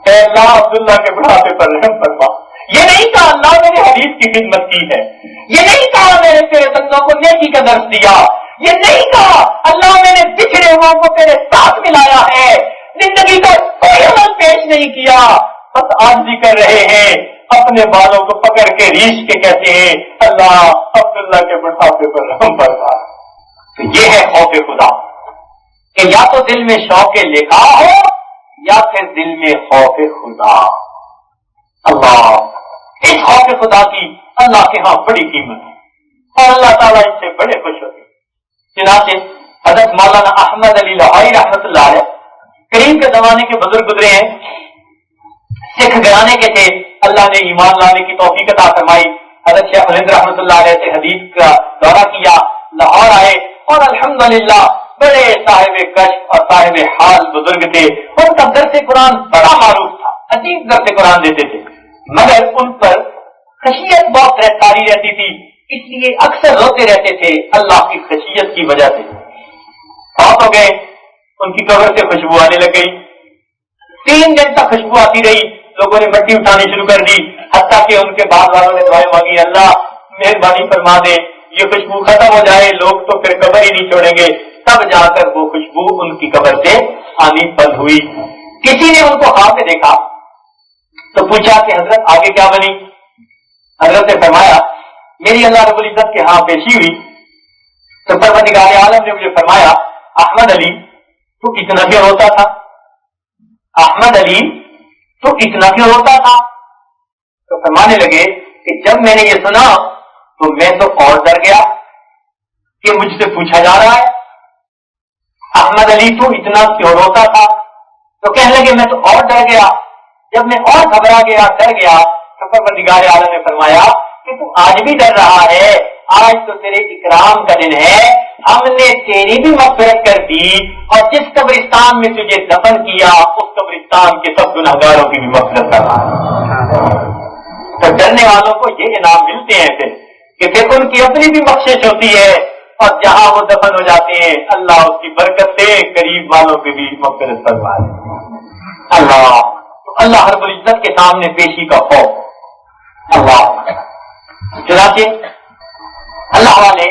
اے اللہ عبداللہ کے بڑھاپے پر رحم فرما. یہ نہیں کہا اللہ میں نے حدیث کی خدمت کی ہے, یہ نہیں کہا میں نے تیرے بندوں کو نیکی کا درس دیا, یہ نہیں کہا اللہ میں نے بچھڑے ہوا کو تیرے ساتھ ملایا ہے, زندگی کا کوئی عمل پیش نہیں کیا, بس آج بھی کر رہے ہیں. اپنے بالوں کو پکڑ کے ریش کے کہتے ہیں اللہ عبداللہ کے بڑھاپے پر رحم فرما. تو یہ ہے خوف خدا کہ یا تو دل میں شوق لکھا ہو یا پھر دل میں خوف خدا. اللہ اس خوف خدا کی اللہ کے ہاں بڑی قیمت ہے اور اللہ تعالیٰ اس سے بڑے خوش ہوتے. چنانچہ حضرت مولانا احمد علی لاہوری رحمۃ اللہ علیہ قریب کے زمانے کے بزرگ گزرے ہیں, سکھ گھرانے کے تھے, اللہ نے ایمان لانے کی توفیق عطا فرمائی. حضرت شیخ ہند رحمۃ اللہ علیہ سے حدیث کا دورہ کیا, لاہور آئے اور الحمدللہ بڑے صاحب کشف اور صاحب حال بزرگ تھے. ان کا درس قرآن بڑا معروف تھا, عجیب درس قرآن دیتے تھے, مگر ان پر خشیت بہت تاری رہتی تھی, اس لیے اکثر روتے رہتے تھے اللہ کی خشیت کی وجہ سے. فوت ہو گئے, ان کی قبر سے خوشبو آنے لگ گئی. 3 دن تک خوشبو آتی رہی, لوگوں نے مٹی اٹھانی شروع کر دی, حتیٰ کہ ان کے بعد والوں نے دعائیں مانگی اللہ مہربانی فرما دے یہ خوشبو ختم ہو جائے, لوگ تو پھر قبر ہی نہیں چھوڑیں گے. تب جا کر وہ خوشبو ان کی قبر سے آنی بند ہوئی. کسی نے ان کو خواب میں دیکھا تو پوچھا کہ حضرت آگے کیا بنی. حضرت نے فرمایا میری اللہ رب العزت کے ہاں پیشی ہوئی تو پروردگار عالم نے مجھے فرمایا احمد علی تو اتنا کیوں روتا تھا, احمد علی تو اتنا کیوں روتا تھا. تو فرمانے لگے کہ جب میں نے یہ سنا تو میں تو اور ڈر گیا کہ مجھ سے پوچھا جا رہا ہے. احمد علی تو اتنا کیوں روتا تھا؟ تو کہنے لگے میں تو اور ڈر گیا، جب میں اور گھبرا گیا ڈر گیا تو پروردگار عالم نے فرمایا کہ تو آج بھی ڈر رہا ہے، آج تو تیرے اکرام کا دن ہے، ہم نے تیری بھی مغفرت کر دی اور جس قبرستان میں تجھے دفن کیا اس قبرستان کے سب گناہگاروں کی بھی مغفرت کر رہا ہے۔ تو ڈرنے والوں کو یہ انعام ملتے ہیں پھر کہ دیکھو ان کی اپنی بھی بخشش ہوتی ہے اور جہاں وہ دفن ہو جاتے ہیں اللہ اس کی برکت سے قریب والوں کی بھی مغفرت فرما دے۔ اللہ رب العزت کے سامنے پیشی کا خوف، اللہ چنانچہ اللہ والے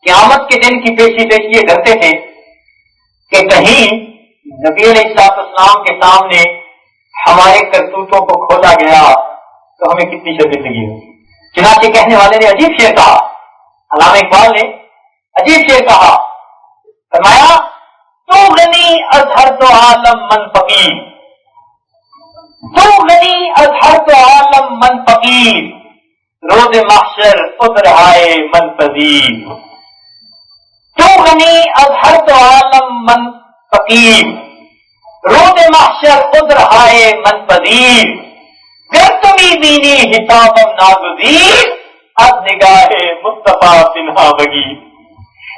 قیامت کے دن کی پیشی یہ کرتے تھے کہ کہیں نبی علیہ السلام کے سامنے ہمارے کرتوتوں کو کھولا گیا تو ہمیں کتنی شرمندگی ہوگی۔ چنانچہ کہنے والے نے عجیب شعر کہا، علامہ اقبال نے عجیب شعر کہا، فرمایا تو غنی از ہر تو عالم من فقیر، تو غنی از ہر تو عالم من فقیر، روز محشر ادھر آئے من پذیر، تو غنی از ہر تو عالم من فقیر، روز محشر ادھر آئے من پذیر، گر تمہیں بینی حسابم ناگزیر، از نگاہ مصطفیٰ تنہا بگیر۔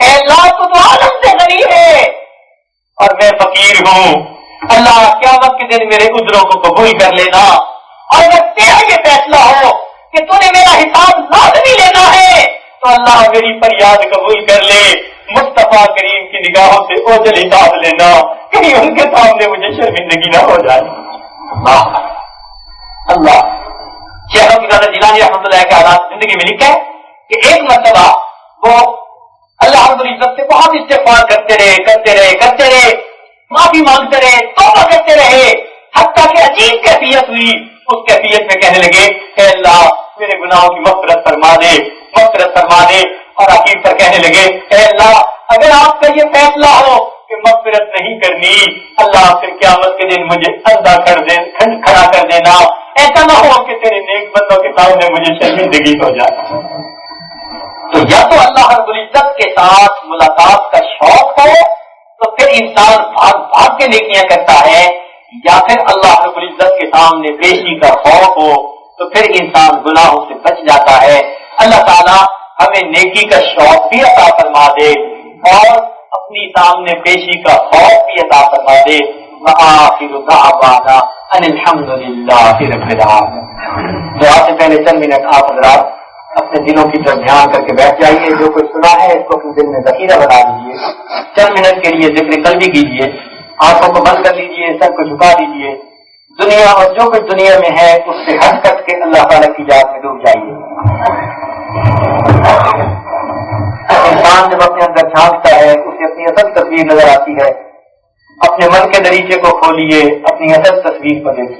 اے اللہ تو عالم سے غنی ہے اور میں فقیر ہوں، اللہ قیامت کے دن میرے عذروں کو قبول کر لینا، اور اگر تیرا یہ فیصلہ ہو کہ تو نے میرا حساب لازمی لینا ہے تو اللہ میری فریاد قبول کر لے، مصطفیٰ کریم کی نگاہوں سے اوجل حساب لینا، کہیں ان کے سامنے مجھے شرمندگی نہ ہو جائے۔ اللہ شیخ عبدالقادر جیلانی رحمۃ اللہ کے حالات زندگی میں لکھا ہے کہ ایک مرتبہ وہ اللہ رب العزت سے بہت استغفار کرتے رہے، معافی مانگتے رہے، توبہ کرتے رہے، حتیٰ کہ عجیب کیفیت ہوئی، اس کیفیت میں کہنے لگے اے اللہ میرے گناہوں کی مغفرت فرما دے، اور آخر پر کہنے لگے اے اللہ اگر آپ کا یہ فیصلہ ہو کہ مغفرت نہیں کرنی، اللہ پھر قیامت کے دن مجھے اندھا کھڑا کر دینا، ایسا نہ ہو کہ تیرے نیک بندوں کے سامنے مجھے شرمندگی ہو جائے۔ تو یا تو اللہ رب العزت کے ساتھ ملاقات کا شوق ہو تو پھر انسان بھاگ کے نیکیاں کرتا ہے، یا پھر اللہ رب العزت کے سامنے پیشی کا خوف ہو تو پھر انسان گناہوں سے بچ جاتا ہے۔ اللہ تعالیٰ ہمیں نیکی کا شوق بھی عطا فرما دے اور اپنی سامنے پیشی کا خوف بھی عطا فرما دے۔ وآخر دعوانا ان الحمد للہ رب العالمین۔ دعا سے پہلے چند منٹ آپ حضرات اپنے دلوں کی طرف دھیان کر کے بیٹھ جائیے، جو کچھ سنا ہے اس کو اپنے دل میں ذخیرہ بنا لیجیے، چند منٹ کے لیے ذکر قلبی کیجیے، آنکھوں کو بند کر لیجیے، سر کو جھکا دیجیے، دنیا اور جو کچھ دنیا میں ہے اس سے ہٹ کر کے اللہ تعالیٰ کی ذات میں ڈوب جائیے۔ انسان جب اپنے اندر جھانکتا ہے اسے اپنی اصل تصویر نظر آتی ہے، اپنے من کے دریچے کو کھولیے، اپنی اصل تصویر کو دیکھیے۔